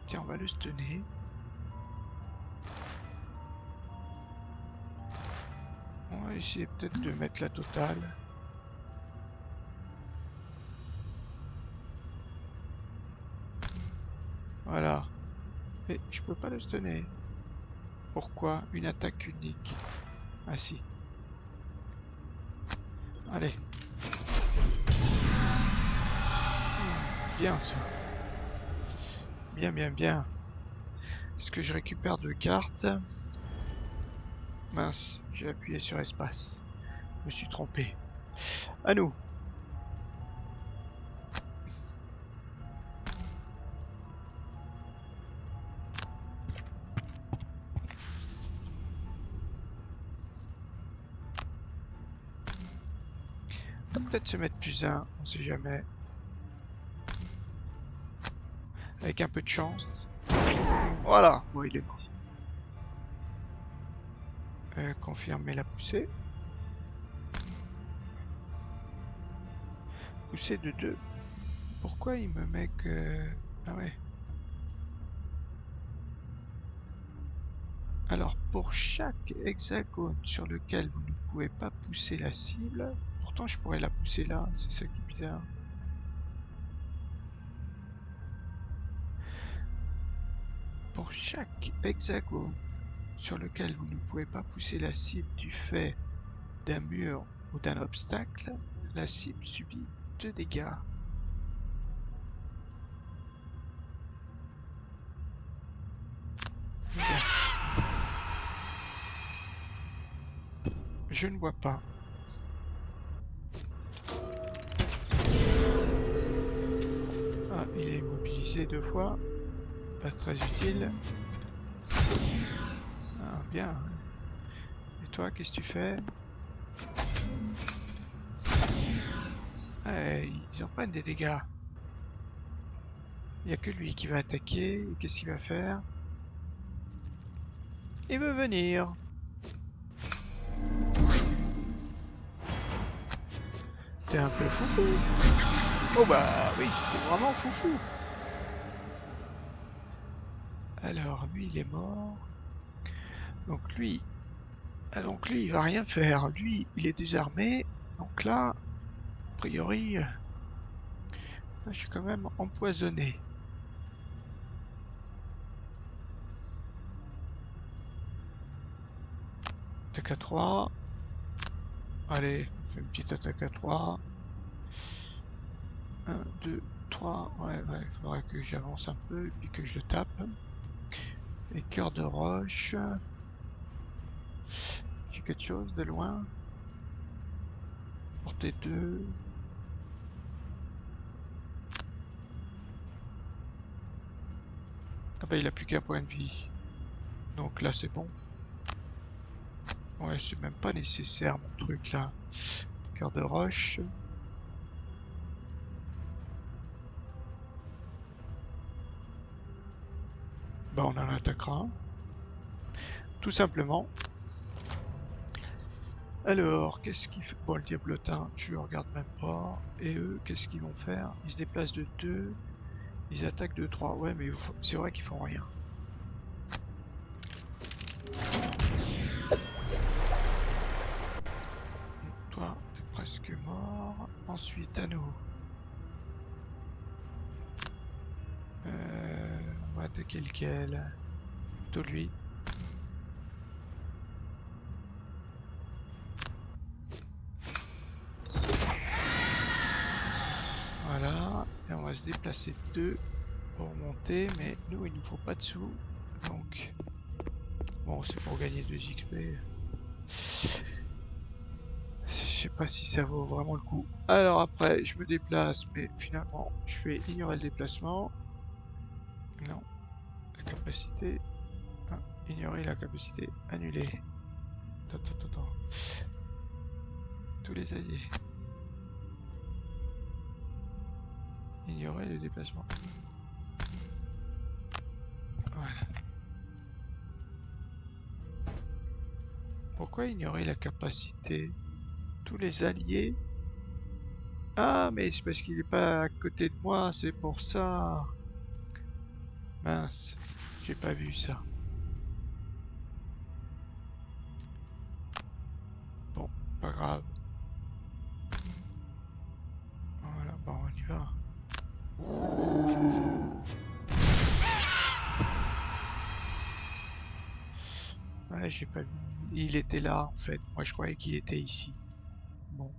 Tiens, on va le stunner. On va essayer peut-être de mettre la totale. Voilà. Mais je peux pas le stunner. Pourquoi? Une attaque unique. Ah si. Allez. Bien ça. Bien, bien, bien. Est-ce que je récupère 2 cartes? Mince, j'ai appuyé sur espace. Je me suis trompé. À nous. On va peut-être se mettre +1, on sait jamais. Avec un peu de chance. Voilà, bon, il est mort. Confirmer la poussée. Poussée de 2. Pourquoi il me met que... Ah ouais. Alors, pour chaque hexagone sur lequel vous ne pouvez pas pousser la cible, pourtant je pourrais la pousser là, c'est ça qui est bizarre. Pour chaque hexagone sur lequel vous ne pouvez pas pousser la cible du fait d'un mur ou d'un obstacle, la cible subit 2 dégâts. Bizarre. Je ne vois pas. Ah, il est immobilisé 2 fois. Pas très utile. Ah, bien. Et toi, qu'est-ce que tu fais? Ils en prennent des dégâts. Il n'y a que lui qui va attaquer. Et qu'est-ce qu'il va faire? Il veut venir. T'es un peu foufou. Oh bah oui, t'es vraiment foufou. Alors, lui, il est mort. Donc lui, il va rien faire. Lui, il est désarmé. Donc là, a priori, je suis quand même empoisonné. Attaque à 3. Allez, on fait une petite attaque à 3. 1, 2, 3. Ouais, il faudrait que j'avance un peu et puis que je le tape. Et cœur de roche. J'ai quelque chose de loin. Portée 2. Ah bah il a plus qu'un point de vie. Donc là c'est bon. Ouais, c'est même pas nécessaire mon truc là. Cœur de roche. Bah on en attaquera un. Tout simplement. Alors, qu'est-ce qu'il fait? Bon, le diablotin, je regarde même pas. Et eux, qu'est-ce qu'ils vont faire? Ils se déplacent de 2. Ils attaquent de 3. Ouais, mais c'est vrai qu'ils font rien. Toi, t'es presque mort. Ensuite, à nous. On va attaquer lequel? Plutôt lui. Voilà. Et on va se déplacer de 2 pour monter. Mais nous, il nous faut pas de sous. Donc, bon, c'est pour gagner 2 XP. Je sais pas si ça vaut vraiment le coup. Alors après, je me déplace, mais finalement, je fais ignorer le déplacement. Non, la capacité. Ah, ignorer la capacité. Annuler. Attends. Tous les alliés. Ignorer le déplacement. Voilà. Pourquoi ignorer la capacité? Tous les alliés. Ah, mais c'est parce qu'il n'est pas à côté de moi, c'est pour ça. Mince, j'ai pas vu ça. Bon, pas grave. Voilà, bon, on y va. Ouais, j'ai pas vu. Il était là, en fait. Moi, je croyais qu'il était ici. Bon,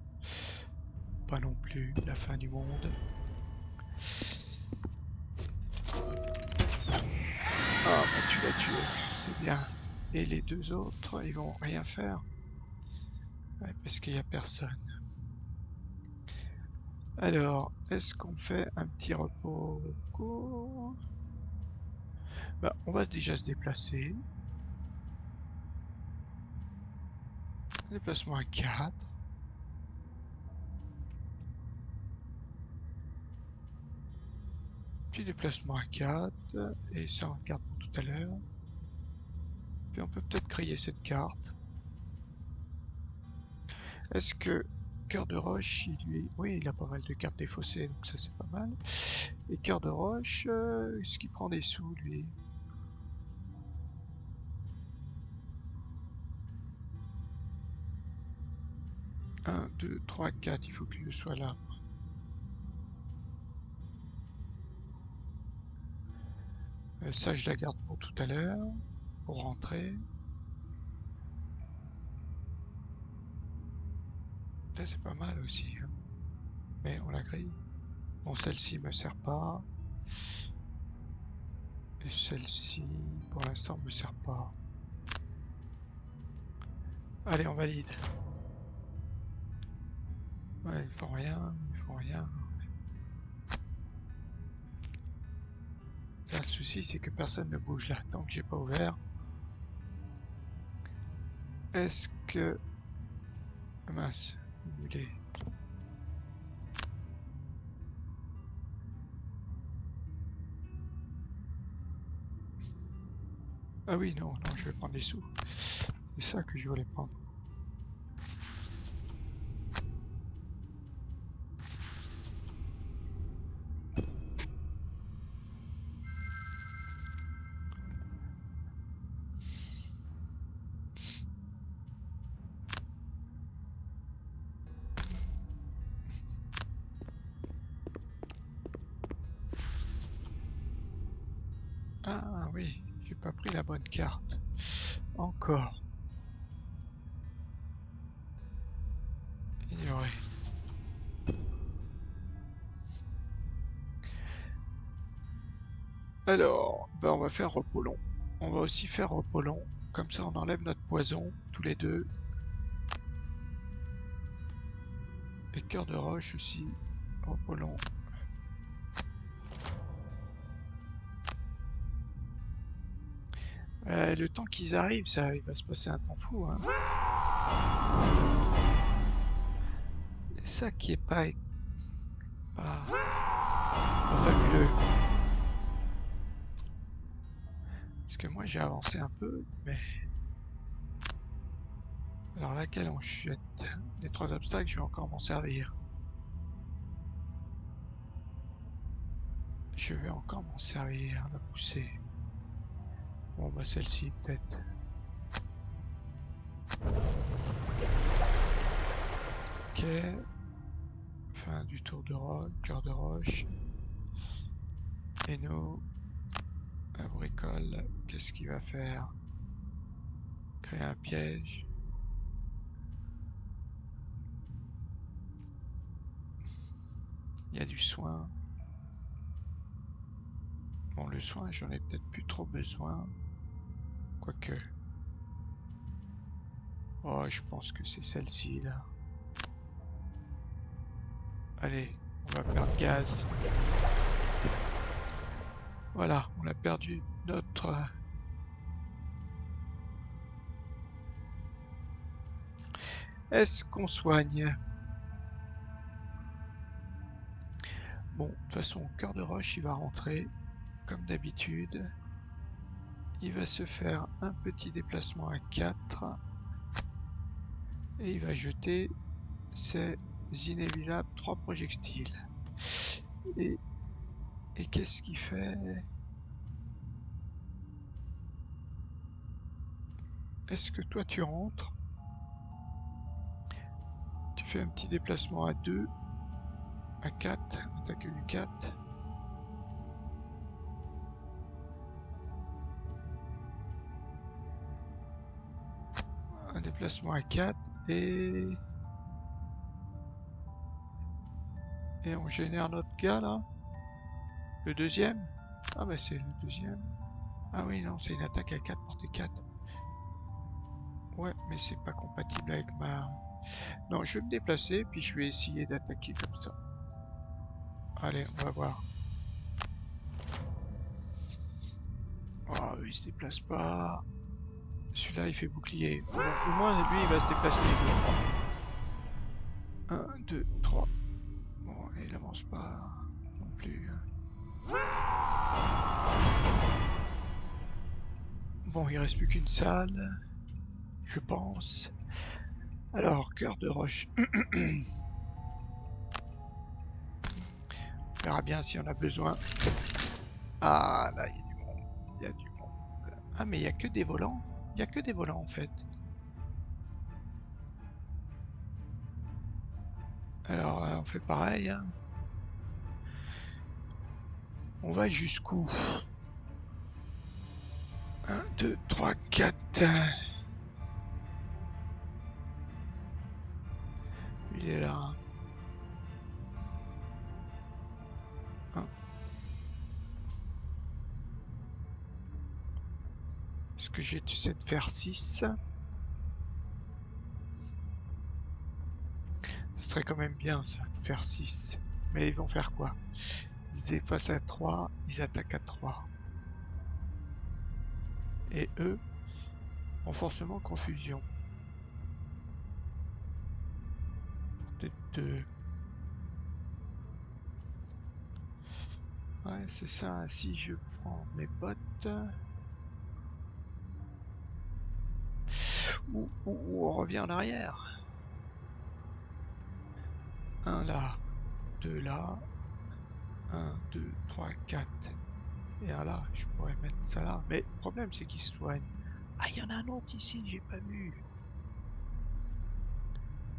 pas non plus la fin du monde. Ah, bah tu l'as tué. C'est bien. Et les 2 autres, ils vont rien faire. Ouais, parce qu'il n'y a personne. Alors, est-ce qu'on fait un petit repos court? Bah, on va déjà se déplacer. Déplacement à 4. Puis déplacement à 4. Et ça, on regarde pour tout tout à l'heure. Puis on peut peut-être créer cette carte. Est-ce que Cœur de Roche, oui, il a pas mal de cartes défaussées, donc ça c'est pas mal. Et Cœur de Roche, est-ce qu'il prend des sous, lui? 1, 2, 3, 4, il faut qu'il soit là. Ça, je la garde pour tout à l'heure, pour rentrer. Ça, c'est pas mal aussi, hein. Mais on la grille. Bon, celle-ci me sert pas. Et celle-ci, pour l'instant, me sert pas. Allez, on valide. Ouais, ils font rien, ils font rien. Ça, le souci, c'est que personne ne bouge là, tant que j'ai pas ouvert. Est-ce que... Mince, annulé. Ah oui, non, non, je vais prendre les sous. C'est ça que je voulais prendre. Ah oui, j'ai pas pris la bonne carte. Encore. Ignoré. Alors, ben on va faire repos long. On va aussi faire repos long. Comme ça, on enlève notre poison, tous les deux. Et Cœur de Roche aussi. Repos long. Le temps qu'ils arrivent, ça, il va se passer un temps fou, hein. C'est ça qui est pas fabuleux. Parce que moi j'ai avancé un peu, mais... Alors laquelle on jette? Les 3 obstacles, je vais encore m'en servir. Je vais encore m'en servir, la pousser. Bon bah celle-ci peut-être. Ok. Fin du tour de roche, Cœur de Roche. Et nous, un bricole, qu'est-ce qu'il va faire? Créer un piège. Il y a du soin. Bon, le soin, j'en ai peut-être plus trop besoin. Quoique. Oh, je pense que c'est celle-ci, là. Allez, on va perdre gaz. Voilà, on a perdu notre... Est-ce qu'on soigne? Bon, de toute façon, Cœur de Roche, il va rentrer, comme d'habitude. Il va se faire un petit déplacement à 4. Et il va jeter ses inévitables 3 projectiles. Et qu'est-ce qu'il fait? Est-ce que toi tu rentres? Tu fais un petit déplacement à 2, à 4, attaque du 4. Un déplacement à 4 et on génère notre gars là. Le deuxième? Ah bah c'est le deuxième. Ah oui non, c'est une attaque à 4 portée 4. Ouais, mais c'est pas compatible avec ma... Non, je vais me déplacer, puis je vais essayer d'attaquer comme ça. Allez, on va voir. Oh, il se déplace pas. Celui-là, il fait bouclier. Bon, au moins, lui, il va se déplacer. 1, 2, 3. Bon, il avance pas non plus. Bon, il reste plus qu'une salle, je pense. Alors, cœur de roche. On verra bien si on a besoin. Ah, là, il y a du monde. Il y a du monde. Ah, mais il n'y a que des volants. Il n'y a que des volants, en fait. Alors, on fait pareil. Hein. On va jusqu'où? 1, 2, 3, 4. Il est là. Hein. Est-ce que j'essaie de faire 6? Ce serait quand même bien, ça, de faire 6. Mais ils vont faire quoi? Ils effacent à 3, ils attaquent à 3. Et eux, renforcement, confusion. Peut-être 2. Ouais, c'est ça. Si je prends mes bottes... Ou on revient en arrière. 1 là, 2 là, 1, 2, 3, 4. Et un là, je pourrais mettre ça là. Mais le problème, c'est qu'il se soigne. Ah, il y en a un autre ici, j'ai pas vu.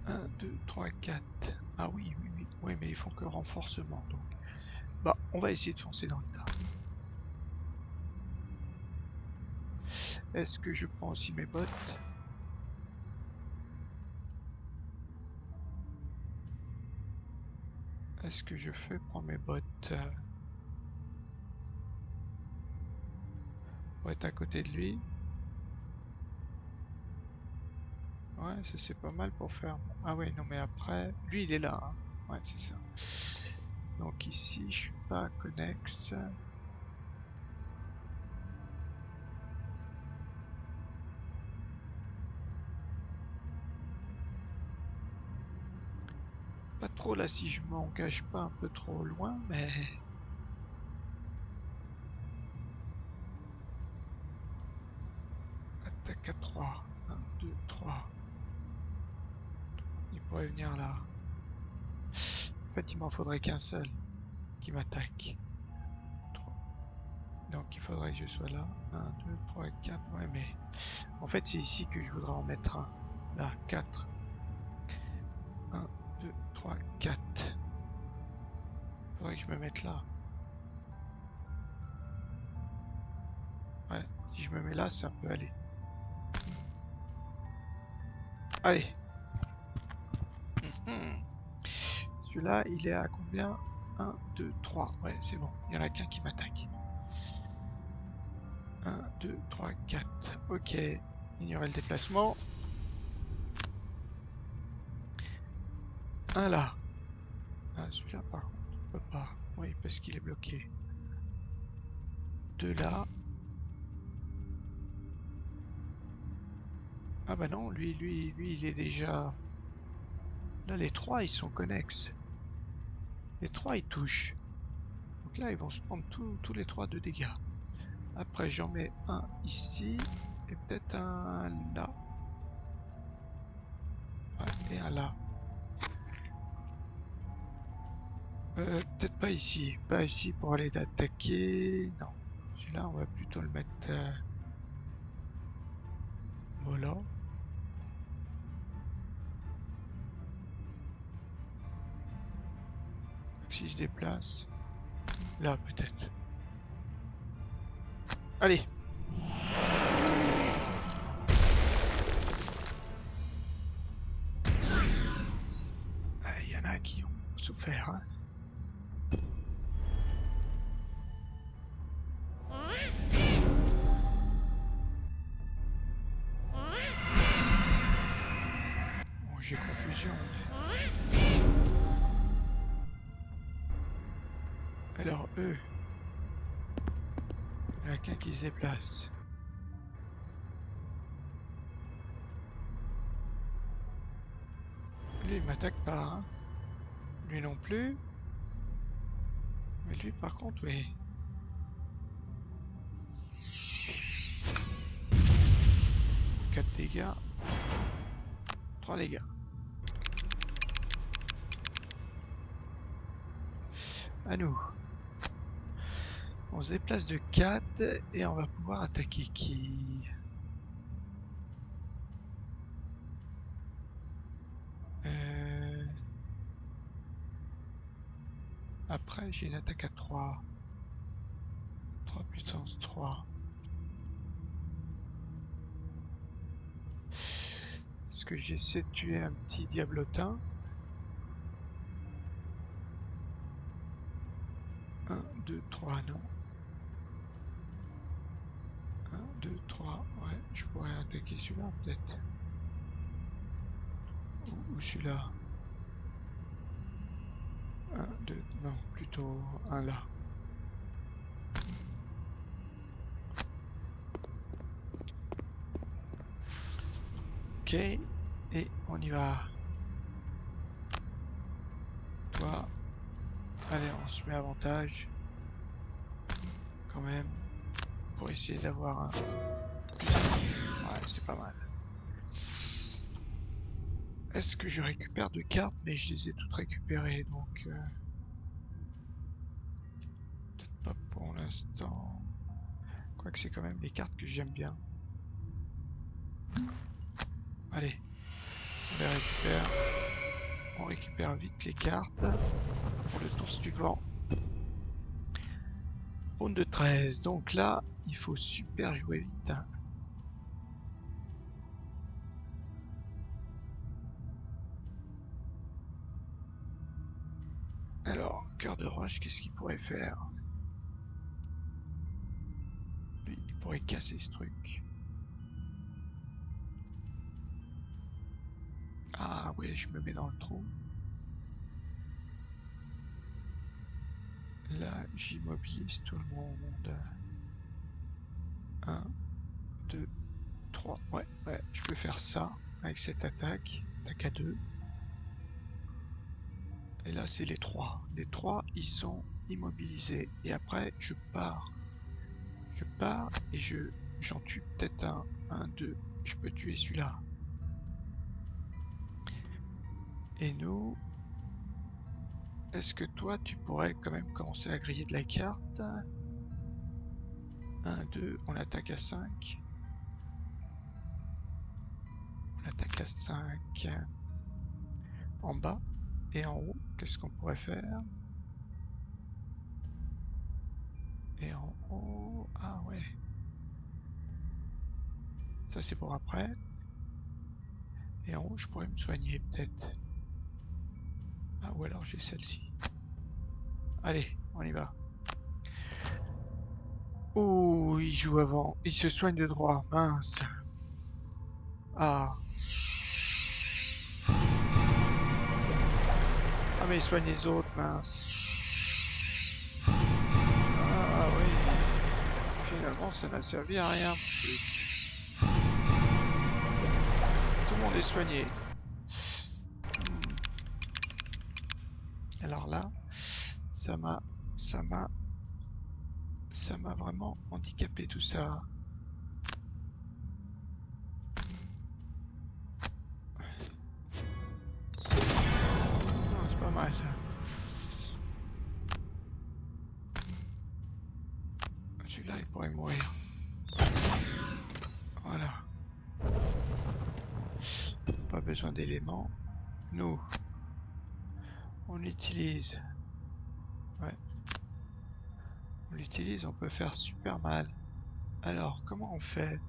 1, 2, 3, 4. Ah oui, oui, oui. Oui, mais ils font que renforcement, donc. Bah, on va essayer de foncer dans le tas. Est-ce que je prends aussi mes bottes? Est-ce que je fais prendre mes bottes pour être à côté de lui? Ouais, ça c'est pas mal pour faire... Ah ouais, non mais après... Lui, il est là, hein. Ouais, c'est ça. Donc ici, je suis pas connexe. Pas trop là si je m'engage pas un peu trop loin, mais... Attaque à 3. 1, 2, 3. Il pourrait venir là. En fait, il m'en faudrait qu'un seul qui m'attaque. 3. Donc il faudrait que je sois là. 1, 2, 3, 4. Ouais, mais... En fait, c'est ici que je voudrais en mettre un. Là, 4. 1, 2, 3, 4. Faudrait que je me mette là. Ouais, si je me mets là, ça peut aller. Allez. Celui-là, il est à combien? 1, 2, 3. Ouais, c'est bon. Il y en a qu'un qui m'attaque. 1, 2, 3, 4. Ok. Ignorer le déplacement. Un là. Ah, celui-là, par contre, on peut pas. Oui, parce qu'il est bloqué. 2 là. Ah bah non, lui, il est déjà... Là, les 3, ils sont connexes. Les 3, ils touchent. Donc là, ils vont se prendre tous les 3 de dégâts. Après, j'en mets un ici. Et peut-être un là. Ouais, et un là. Peut-être pas ici. Pas ici pour aller l'attaquer. Non. Celui-là, on va plutôt le mettre... voilà. Donc, si je déplace... Là, peut-être. Allez. Il y en a qui ont souffert, hein. Bon, j'ai confusion. Mais... Alors, eux... Il y en a qu'un qui se déplace. Lui, il m'attaque pas, hein. Lui non plus. Mais lui, par contre, oui. 4 dégâts. 3 dégâts. À nous. On se déplace de 4 et on va pouvoir attaquer qui? Après, j'ai une attaque à 3. 3 puissance 3. Est-ce que j'essaie de tuer un petit diablotin? 1, 2, 3, non. 1, 2, 3, ouais, je pourrais attaquer celui-là peut-être. Ou celui-là. 1, 2, non, plutôt un là. Ok, et on y va. Toi, allez, on se met avantage. Quand même, pour essayer d'avoir un... Ouais, c'est pas mal. Est-ce que je récupère 2 cartes? Mais je les ai toutes récupérées, donc... peut-être pas pour l'instant. Quoique c'est quand même les cartes que j'aime bien. Allez, on les récupère. On récupère vite les cartes pour le tour suivant. Round de 13. Donc là, il faut super jouer vite. Alors, cœur de roche, qu'est-ce qu'il pourrait faire? Lui, il pourrait casser ce truc. Ah ouais, je me mets dans le trou. Là, j'immobilise tout le monde. 1, 2, 3. Ouais, je peux faire ça avec cette attaque. Attaque à 2. Et là, c'est les 3. Les 3, ils sont immobilisés. Et après, je pars. Je pars et j'en tue peut-être un, 2. Je peux tuer celui-là. Et nous... Est-ce que toi, tu pourrais quand même commencer à griller de la carte? 1, 2, on attaque à 5. On attaque à 5. En bas et en haut, qu'est-ce qu'on pourrait faire? Et en haut... Ah ouais. Ça, c'est pour après. Et en haut, je pourrais me soigner, peut-être. Ah, ou alors j'ai celle-ci. Allez, on y va. Oh, il joue avant. Il se soigne de droit. Mince. Ah. Ah, mais il soigne les autres, mince. Ah oui. Finalement, ça n'a servi à rien. Tout le monde est soigné. Alors là, ça m'a vraiment handicapé tout ça. C'est pas mal ça. Celui-là, il pourrait mourir. Voilà. Pas besoin d'éléments. Nous, on utilise... Ouais. On l'utilise, on peut faire super mal. Alors, comment on fait?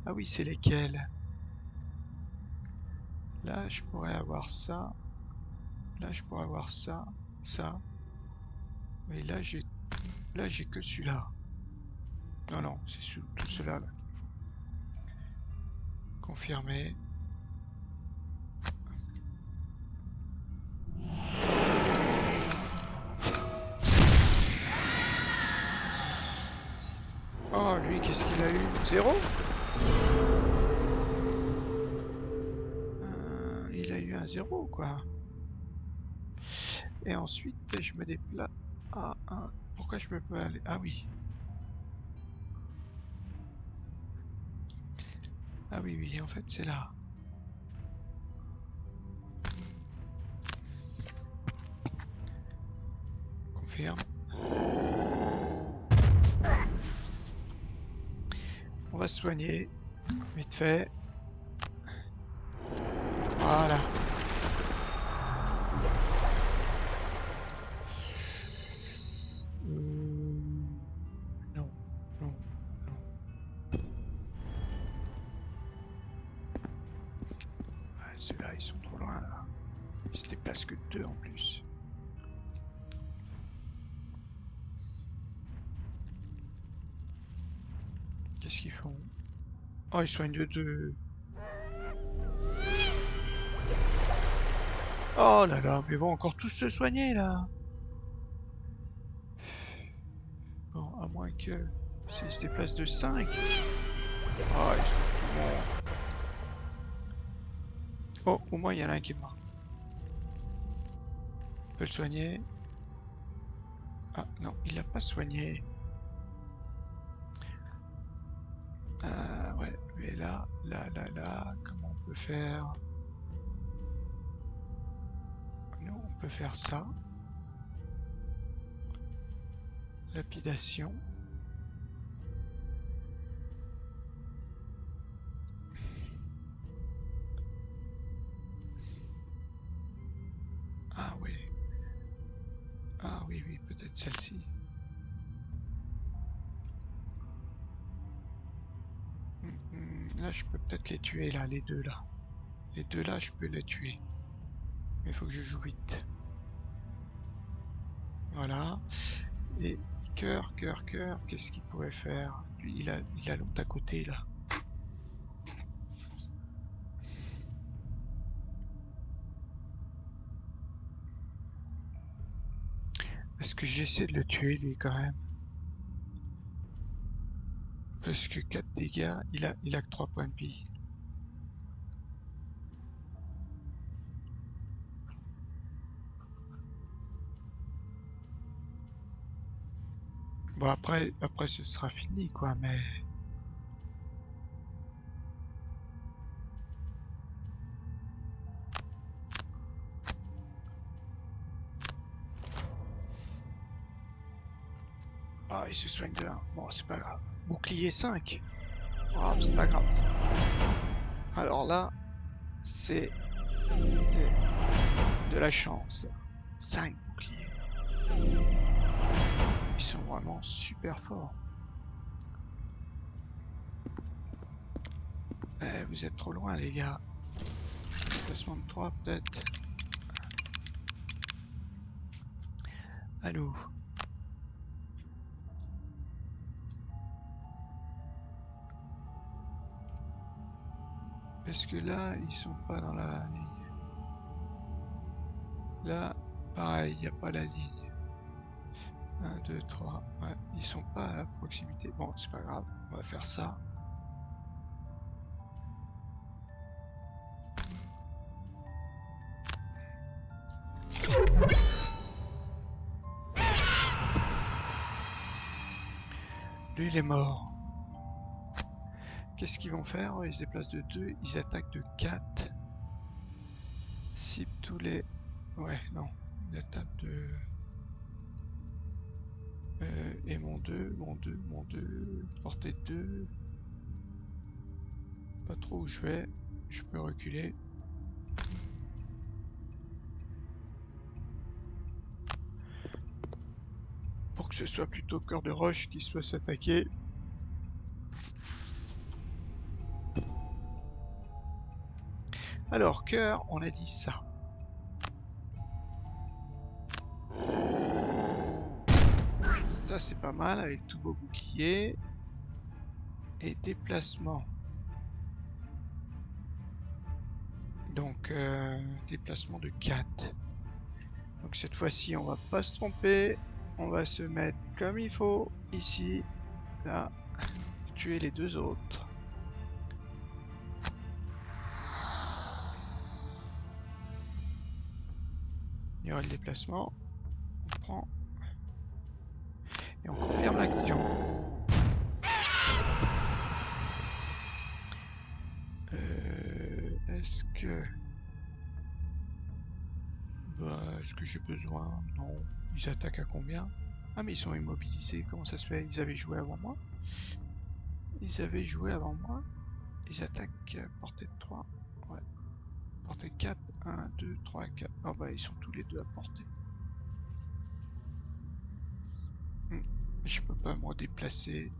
Ah oui, c'est lesquels? Là, je pourrais avoir ça. Là, je pourrais avoir ça. Ça. Mais là, j'ai que celui-là. Non, non, c'est tout cela là. Confirmer. Oh, lui, qu'est-ce qu'il a eu? 0? Il a eu un 0, quoi. Et ensuite, je me déplace à 1. Pourquoi je peux pas aller? Ah oui. Ah oui, oui, en fait, c'est là. Confirme. On va se soigner. Vite fait. Voilà. Non, non, non. Ah, ceux-là, ils sont trop loin, là. Ils se déplacent que 2 en plus. Qu'est-ce qu'ils font? Oh, ils soignent de 2. Oh là là, mais ils vont encore tous se soigner, là. Bon, à moins que... S'ils se déplacent de 5. Ah, ils sont tout morts. Oh, au moins, il y en a un qui est mort. On peut le soigner. Ah, non, il l'a pas soigné. Ouais, mais là, comment on peut faire? Nous, on peut faire ça. Lapidation. Ah oui. Ah oui, oui, peut-être celle-ci. Là, je peux peut-être les tuer, là, les deux, là. Les deux, là, je peux les tuer. Mais il faut que je joue vite. Voilà. Et cœur, qu'est-ce qu'il pourrait faire? Lui, il a l'autre à côté, là. Est-ce que j'essaie de le tuer, lui, quand même? Parce que 4 dégâts, il a que 3 points de vie. Bon, après ce sera fini, quoi, mais... Ah, il se soigne de 1. Bon, c'est pas grave. Bouclier 5. Ah, c'est pas grave. Alors là, c'est de la chance. 5 boucliers. Ils sont vraiment super forts. Eh, vous êtes trop loin, les gars. Placement de 3, peut-être. À nous. Parce que là, ils sont pas dans la ligne. Là, pareil, il n'y a pas la ligne. 1, 2, 3. Ouais, ils sont pas à la proximité. Bon, c'est pas grave. On va faire ça. Lui, il est mort. Qu'est-ce qu'ils vont faire? Ils se déplacent de 2, ils attaquent de 4. Cible tous les... Ouais, non. Ils attaquent de... et mon 2, portée 2. Pas trop où je vais. Je peux reculer. Pour que ce soit plutôt Cœur de Roche qui soit s'attaquer. Alors, cœur, on a dit ça. Ça, c'est pas mal avec tout beau bouclier. Et déplacement. Donc, déplacement de 4. Donc cette fois-ci, on va pas se tromper. On va se mettre comme il faut, ici, là, tuer les deux autres. Il y aura le déplacement. On prend. Et on confirme l'action. que... Bah, est-ce que j'ai besoin? Non. Ils attaquent à combien? Ah, mais ils sont immobilisés. Comment ça se fait? Ils avaient joué avant moi? Ils avaient joué avant moi? Ils attaquent à portée de 3. Ouais. Portée de 4. 1, 2, 3, 4. Ah bah, ils sont tous les deux à portée. Je peux pas me redéplacer.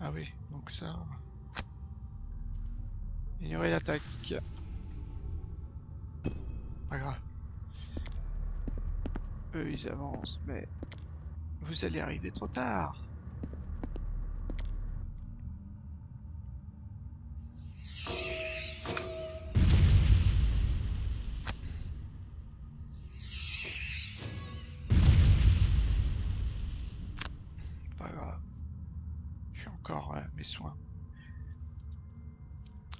Ah oui, donc ça... Ignorer l'attaque. Pas grave. Eux, ils avancent, mais... Vous allez arriver trop tard. Pas grave. Je suis encore à mes soins.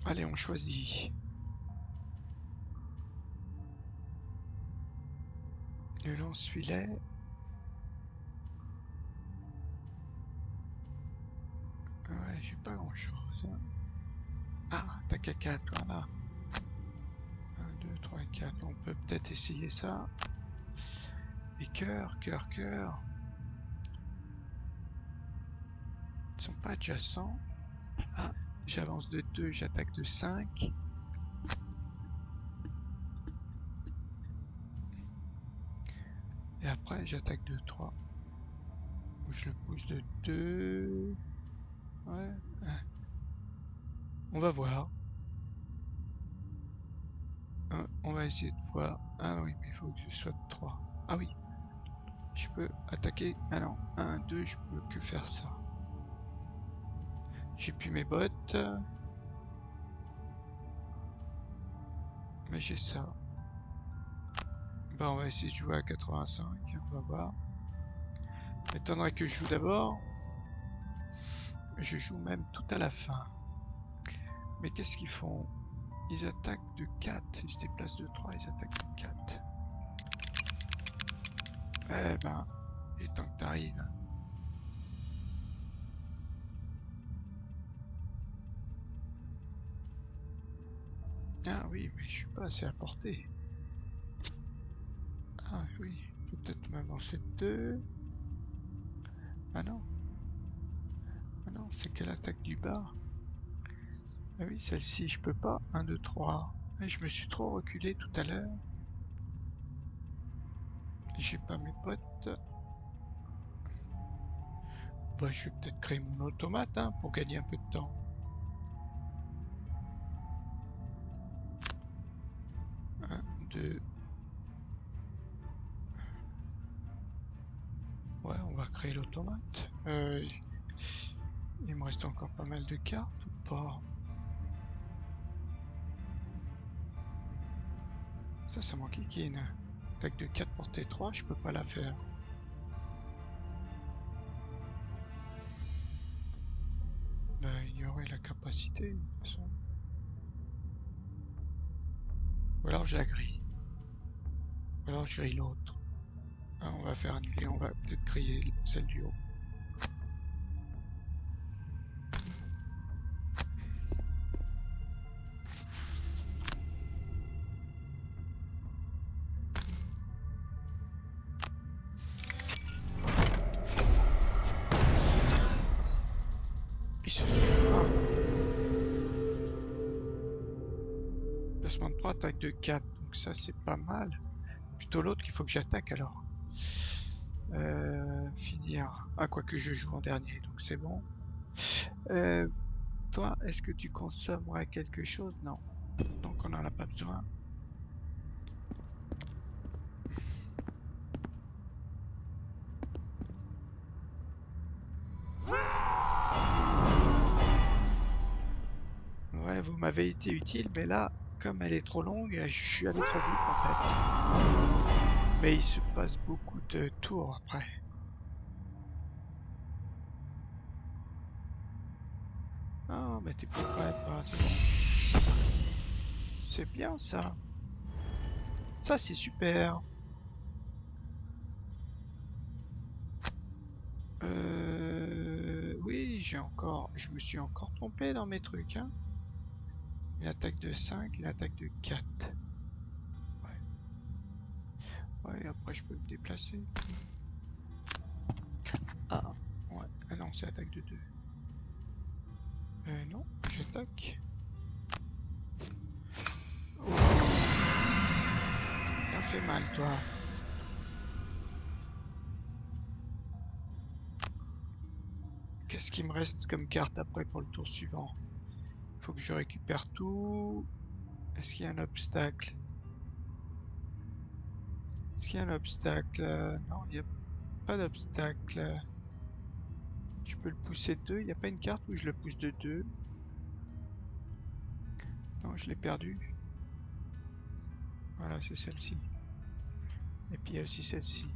Allez, on choisit. Le lance-filet. Ouais, j'ai pas grand-chose. Ah, t'as qu'à 4, voilà. 1, 2, 3, 4. On peut peut-être essayer ça. Et cœur, cœur, cœur. Ils sont pas adjacents. Ah, j'avance de 2, j'attaque de 5. Et après, j'attaque de 3. Ou je le pousse de 2. Ouais. On va voir. On va essayer de voir. Ah oui, mais il faut que je sois de 3. Ah oui. Je peux attaquer. Ah non. 1, 2, je peux que faire ça. J'ai plus mes bottes. Mais j'ai ça. Bah on va essayer de jouer à 85. On va voir. M'étonnerait que je joue d'abord. Je joue même tout à la fin. Mais qu'est-ce qu'ils font? Ils attaquent de 4. Ils se déplacent de 3. Ils attaquent de 4. Eh ben, il est temps que t'arrives. Ah oui, mais je suis pas assez à portée. Ah oui, peut-être m'avancer de 2. Ah non. Ah non, c'est qu'elle attaque du bas. Ah oui, celle-ci, je peux pas. 1, 2, 3. Et je me suis trop reculé tout à l'heure. J'ai pas mes potes. Bah, je vais peut-être créer mon automate hein, pour gagner un peu de temps. Un, deux. Ouais, on va créer l'automate. Il me reste encore pas mal de cartes ou pas? Ça m'enquiquine. Attaque de 4 portée 3, je peux pas la faire. Bah, ignorer la capacité, de toute façon. Ou alors je la grille. Ou alors je grille l'autre. Ah, on va faire annuler, on va peut-être griller celle du haut. Il se fait pas. Placement de 3, attaque de 4, donc ça c'est pas mal. Plutôt l'autre qu'il faut que j'attaque alors. Finir. Ah, quoi que je joue en dernier, donc c'est bon. Toi, est-ce que tu consommerais quelque chose? Non. Donc on n'en a pas besoin. Ouais, vous m'avez été utile, mais là, comme elle est trop longue, je suis allé trop vite en fait. Mais il se passe beaucoup de tours après. Ah, mais t'es plus près, toi, c'est bon. C'est bien ça. Ça, c'est super. Oui, je me suis encore trompé dans mes trucs, hein. Une attaque de 5, une attaque de 4. Ouais, après je peux me déplacer. Ah, ouais. Ah non, c'est attaque de 2. Non, j'attaque. Oh, ça fait mal, toi. Qu'est-ce qui me reste comme carte après pour le tour suivant? Il faut que je récupère tout. Est-ce qu'il y a un obstacle? Est-ce qu'il y a un obstacle? Non, il n'y a pas d'obstacle. Je peux le pousser de 2. Il n'y a pas une carte où je le pousse de 2. Non, je l'ai perdu. Voilà, c'est celle-ci. Et puis il y a aussi celle-ci.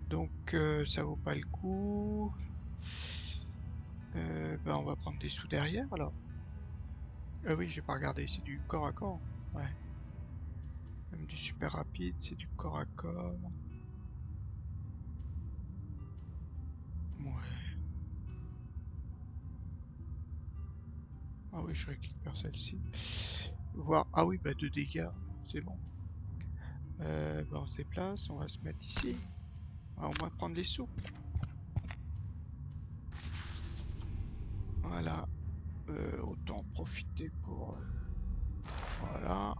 Donc ça vaut pas le coup. On va prendre des sous derrière alors. Oui, j'ai pas regardé, c'est du corps à corps. Ouais. Même du super rapide, c'est du corps à corps. Ouais. Ah oui, je récupère celle-ci. Voir. Ah oui, bah 2 dégâts, c'est bon. On se déplace, on va se mettre ici. On va au moins prendre les sous. Voilà. Autant profiter pour... voilà.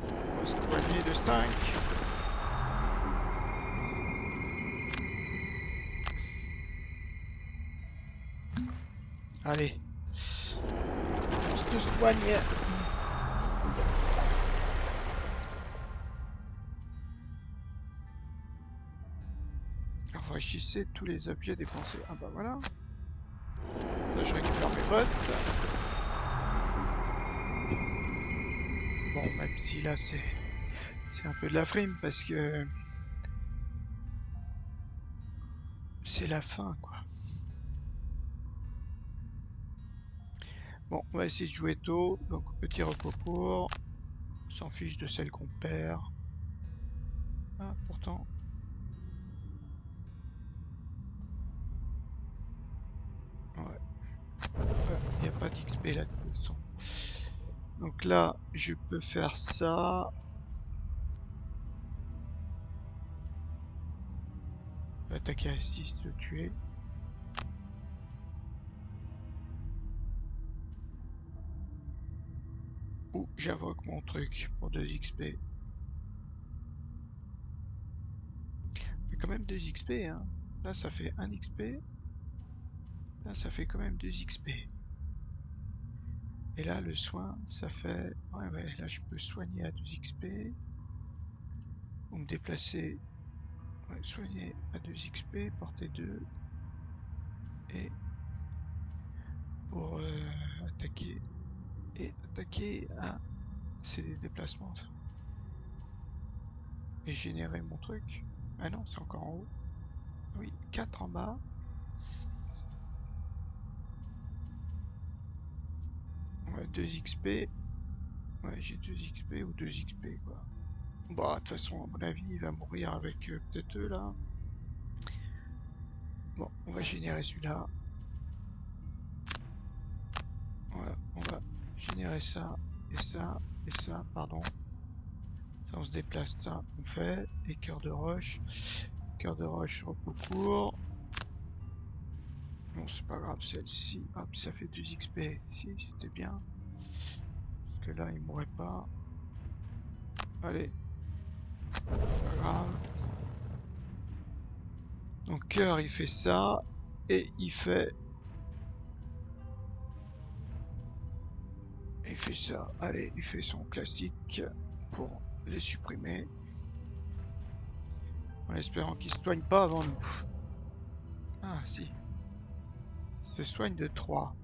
On va se soigner de 5. Allez. On se soigne. Rafraîchissez tous les objets dépensés. Ah bah voilà. Là, je récupère mes bottes. Bon, même si là c'est un peu de la frime parce que c'est la fin quoi. Bon, on va essayer de jouer tôt, donc petit repos court. On s'en fiche de celle qu'on perd. Ah, pourtant. Ouais. Il n'y a pas d'XP là de toute façon. Donc là, je peux faire ça. Attaquer à 6, le tuer. Ou j'invoque mon truc pour 2 XP. Mais quand même 2 XP, hein. Là, ça fait 1 XP. Là, ça fait quand même 2 XP. Et là, le soin, ça fait... Ouais, là, je peux soigner à 2 XP. Ou me déplacer... Ouais, soigner à 2 XP, porter 2. Et pour attaquer... Et attaquer à... C'est des déplacements, ça. Et générer mon truc. Ah non, c'est encore en haut. Oui, 4 en bas. Ouais, 2 XP. Ouais, j'ai 2 XP ou 2 XP, quoi. Bah, de toute façon, à mon avis, il va mourir avec peut-être eux, là. Bon, on va générer celui-là. Voilà, on va générer ça, et ça, pardon. Ça, on se déplace, ça, on fait. Et cœur de roche. Cœur de roche, repos court. Bon, c'est pas grave, celle-ci, hop, ça fait 2 XP. Si, c'était bien. Parce que là, il mourrait pas. Allez, pas grave. Donc, cœur, il fait ça. Et il fait... Il fait ça. Allez, il fait son classique pour les supprimer. En espérant qu'il se soigne pas avant nous. Ah, si. Il se soigne de 3.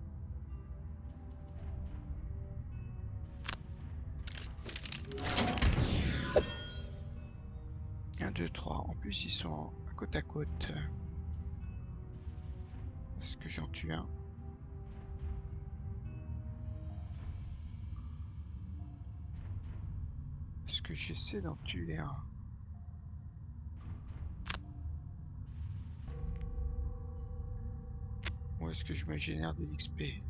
1, 2, 3. En plus, ils sont à côte à côte. Est-ce que j'en tue un? Est-ce que j'essaie d'en tuer un? Ou est-ce que je me génère de l'XP?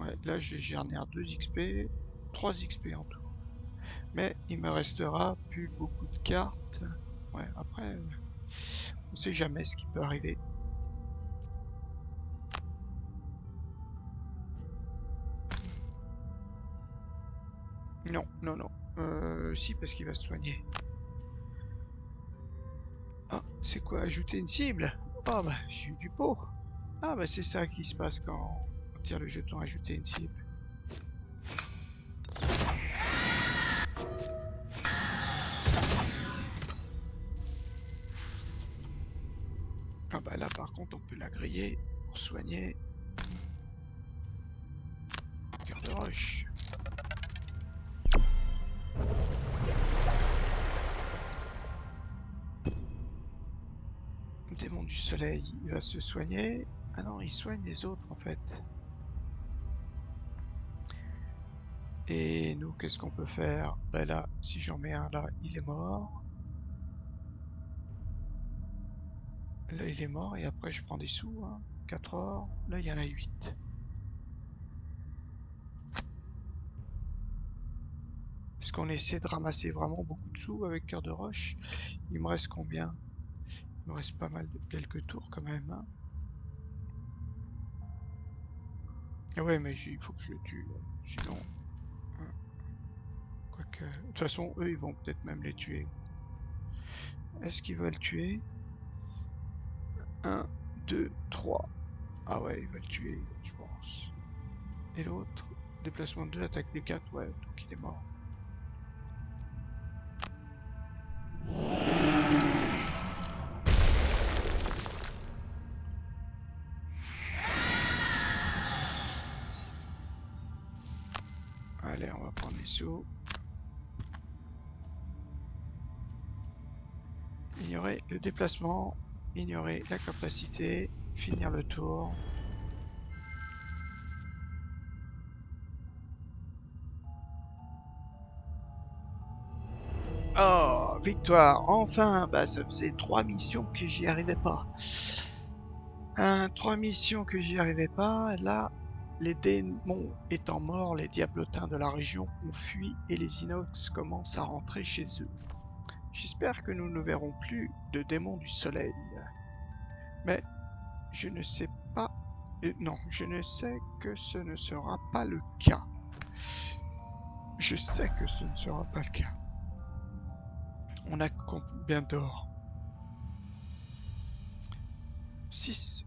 Ouais, là je génère 2 XP, 3 XP en tout. Mais il me restera plus beaucoup de cartes. Ouais, après, on sait jamais ce qui peut arriver. Non, non, non. Si, parce qu'il va se soigner. Ah, c'est quoi? Ajouter une cible? Ah bah, j'ai eu du pot. Ah bah, c'est ça qui se passe quand on tire le jeton ajouter une cible. Ah bah là, par contre, on peut la griller pour soigner. Cœur de roche. Le démon du soleil, il va se soigner. Ah non, il soigne les autres en fait. Et nous, qu'est-ce qu'on peut faire? Bah là, si j'en mets un là, il est mort. Là, il est mort et après, je prends des sous. Hein. 4 or. Là, il y en a 8. Est-ce qu'on essaie de ramasser vraiment beaucoup de sous avec Cœur de Roche? Il me reste combien? Il me reste pas mal de quelques tours quand même. Hein. Ah ouais, mais il faut que je le tue. Sinon, hein, quoique. De toute façon, eux, ils vont peut-être même les tuer. Est-ce qu'ils veulent tuer? 1, 2, 3. Ah ouais, il va le tuer, je pense. Et l'autre? Déplacement de 2, attaque des 4. Ouais, donc il est mort. Allez, on va prendre les sous. Ignorer le déplacement, ignorer la capacité, finir le tour. Oh, victoire, enfin. Bah, ça faisait 3 missions que j'y arrivais pas. 3 missions que j'y arrivais pas. Là, les démons étant morts, les diablotins de la région ont fui et les inox commencent à rentrer chez eux. J'espère que nous ne verrons plus de démons du soleil. Mais je ne sais pas... non, je ne sais que ce ne sera pas le cas. Je sais que ce ne sera pas le cas. On a combien d'or? 6.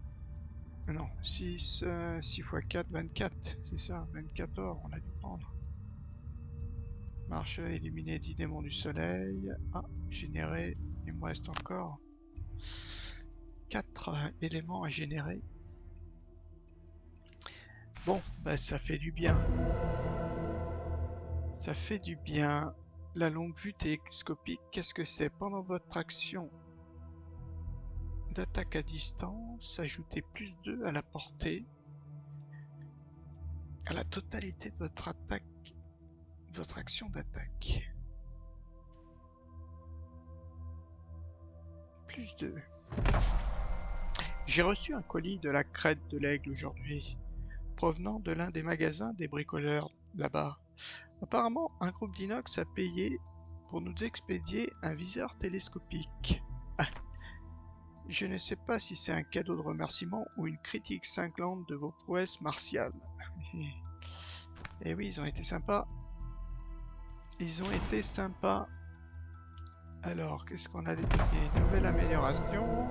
Non, 6 6 x 4, 24. C'est ça, 24 or, on a dû prendre. Marche, éliminer 10 démons du soleil. Ah, générer, il me reste encore 4 éléments à générer. Bon, bah ça fait du bien. Ça fait du bien. La longue vue télescopique, qu'est-ce que c'est? Pendant votre action d'attaque à distance, ajoutez plus 2 à la portée à la totalité de votre attaque, de votre action d'attaque. Plus 2. J'ai reçu un colis de la crête de l'aigle aujourd'hui, provenant de l'un des magasins des bricoleurs là-bas. Apparemment, un groupe d'inox a payé pour nous expédier un viseur télescopique. Ah, je ne sais pas si c'est un cadeau de remerciement ou une critique cinglante de vos prouesses martiales. Et oui, ils ont été sympas. Ils ont été sympas. Alors, qu'est-ce qu'on a des nouvelles améliorations?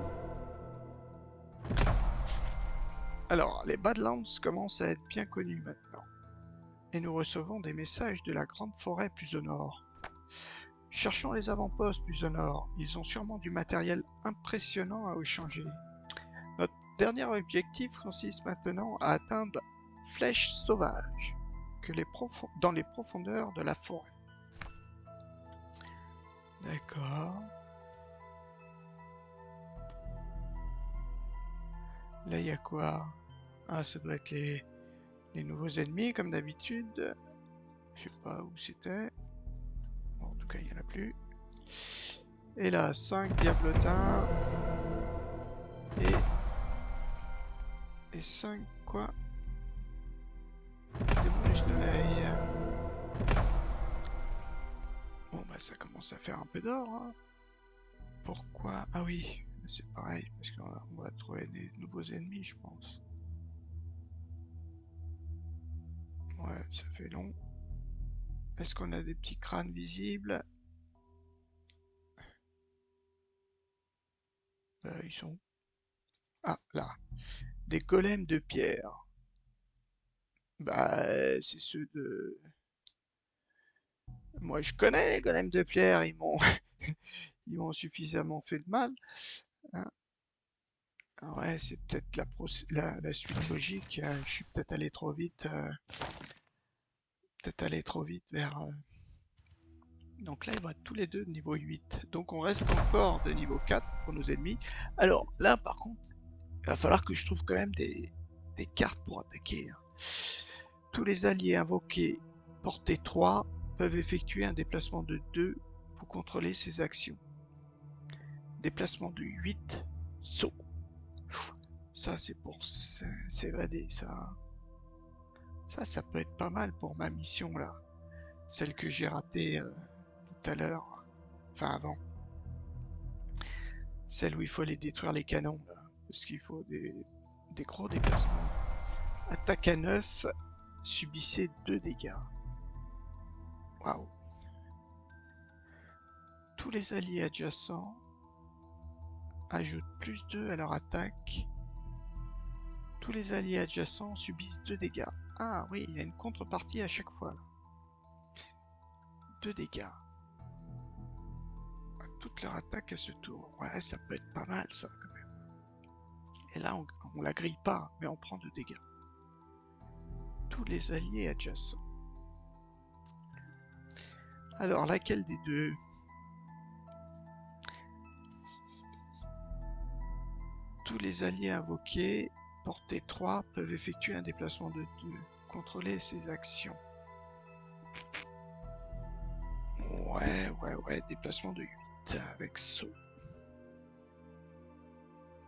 Alors, les Badlands commencent à être bien connus maintenant. Et nous recevons des messages de la grande forêt plus au nord. Cherchons les avant-postes plus au nord. Ils ont sûrement du matériel impressionnant à échanger. Notre dernier objectif consiste maintenant à atteindre Flèche Sauvage, dans les profondeurs de la forêt. D'accord. Là, il y a quoi? Ah, ça doit être les nouveaux ennemis, comme d'habitude. Je sais pas où c'était. Bon, en tout cas, il n'y en a plus. Et là, 5 diablotins. Et 5 quoi? plus de l'œil. Bon bah ça commence à faire un peu d'or. Hein. Pourquoi? Ah oui, c'est pareil, parce qu'on va trouver des nouveaux ennemis, je pense. Ouais, ça fait long. Est-ce qu'on a des petits crânes visibles? Ils sont... Ah, là. Des golems de pierre. Bah, c'est ceux de... Moi, je connais les golems de pierre, ils m'ont ils m'ont suffisamment fait de mal. Hein. Ah ouais, c'est peut-être la suite logique. Je suis peut-être allé trop vite. Peut-être allé trop vite vers... Donc là, ils vont être tous les deux de niveau 8. Donc on reste encore de niveau 4 pour nos ennemis. Alors là, par contre, il va falloir que je trouve quand même des cartes pour attaquer. Hein. Tous les alliés invoqués portée 3 peuvent effectuer un déplacement de 2 pour contrôler ses actions. Déplacement de 8, saut. Ça, c'est pour s'évader, ça. Ça peut être pas mal pour ma mission, là. Celle que j'ai ratée tout à l'heure. Enfin, avant. Celle où il faut aller détruire les canons, là. Parce qu'il faut des gros déplacements. Attaque à 9, subissez 2 dégâts. Waouh. Tous les alliés adjacents ajoutent plus 2 à leur attaque. Tous les alliés adjacents subissent 2 dégâts. Ah oui, il y a une contrepartie à chaque fois. Là. 2 dégâts. Toute leur attaque à ce tour. Ouais, ça peut être pas mal ça quand même. Et là, on la grille pas, mais on prend 2 dégâts. Tous les alliés adjacents. Alors, laquelle des deux? Tous les alliés invoqués, portée 3, peuvent effectuer un déplacement de 2. Contrôler ses actions. Ouais, déplacement de 8 avec saut.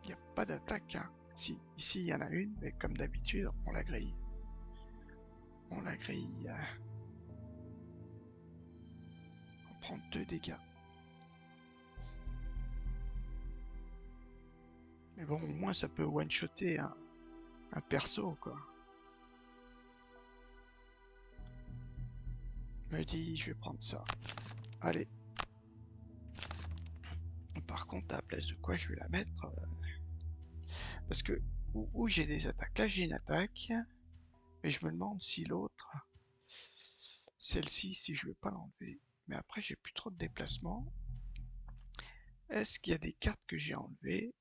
Il n'y a pas d'attaque, hein. Si, ici il y en a une, mais comme d'habitude, on la grille. On la grille. On prend 2 dégâts. Mais bon, au moins ça peut one-shotter un perso, quoi. Me dit, je vais prendre ça. Allez. Par contre, à la place de quoi je vais la mettre parce que où j'ai des attaques. Là, j'ai une attaque. Mais je me demande si l'autre, celle-ci, si je ne vais pas l'enlever. Mais après, j'ai plus trop de déplacement. Est-ce qu'il y a des cartes que j'ai enlevées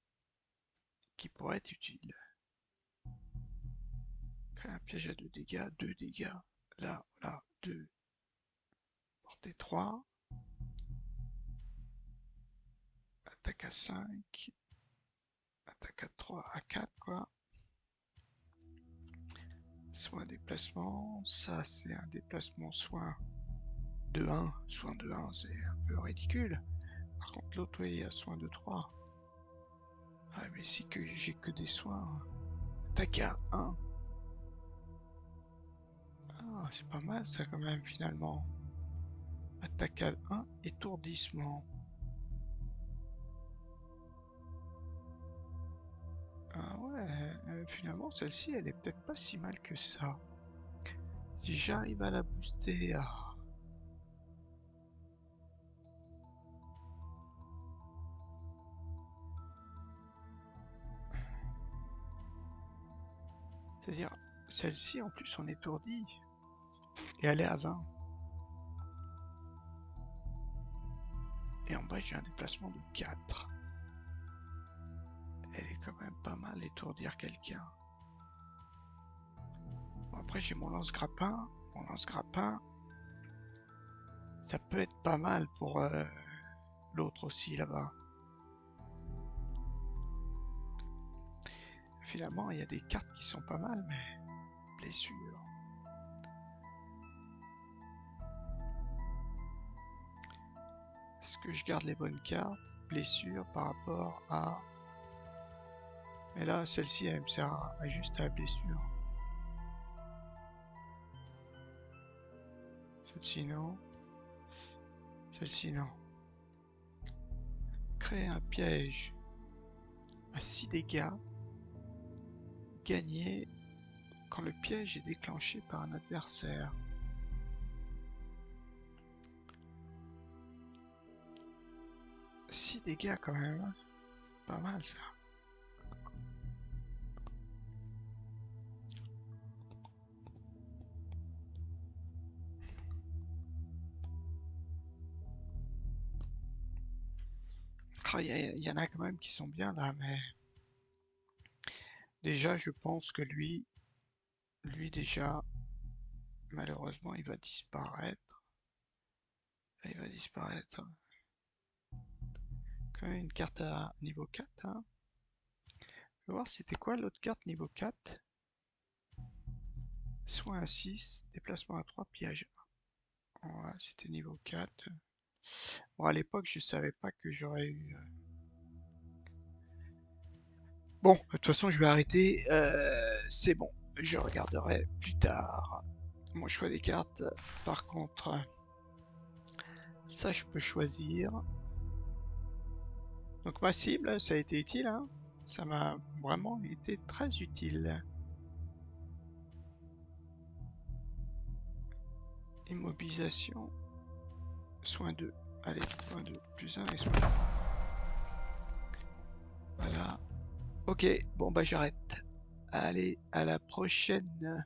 qui pourraient être utiles? Créer un piège à 2 dégâts, 2 dégâts. Là, 2. Portée 3. Attaque à 5. Attaque à 3, à 4, quoi. Soin déplacement. Ça, c'est un déplacement soin de 1. Soin de 1, c'est un peu ridicule. Par contre, l'autre, oui, il y a soin de 3. Ah, mais si que j'ai que des soins. Attaque à 1. Ah, c'est pas mal ça quand même finalement. Attaque à 1, étourdissement. Ah ouais, finalement celle-ci elle est peut-être pas si mal que ça. Si j'arrive à la booster à... C'est-à-dire, celle-ci en plus on étourdit. Et elle est à 20. Et en bas j'ai un déplacement de 4. Elle est quand même pas mal étourdir quelqu'un. Bon, après j'ai mon lance-grappin. Mon lance-grappin, ça peut être pas mal pour l'autre aussi là-bas. Finalement, il y a des cartes qui sont pas mal, mais blessure. Est-ce que je garde les bonnes cartes? Blessure par rapport à... Mais là, celle-ci, elle me sert à juste à la blessure. Celle-ci non. Celle-ci non. Créer un piège à 6 dégâts. Gagner quand le piège est déclenché par un adversaire. « 6 dégâts quand même, hein. Pas mal ça. Ah, il y en a quand même qui sont bien là, mais déjà je pense que lui déjà, malheureusement, il va disparaître. Là, il va disparaître. Quand même une carte à niveau 4, hein. Je vais voir c'était quoi l'autre carte niveau 4. Soin à 6, déplacement à 3, piège. Ouais, c'était niveau 4. Bon, à l'époque, je savais pas que j'aurais eu... Bon, de toute façon, je vais arrêter. C'est bon, je regarderai plus tard. Mon choix des cartes, par contre, ça, je peux choisir. Donc ma cible, ça a été utile, hein. Ça m'a vraiment été très utile. Immobilisation. Soin 2. Allez, soin 2. Plus 1 et soin 2. Voilà. Ok, bon bah j'arrête. Allez, à la prochaine.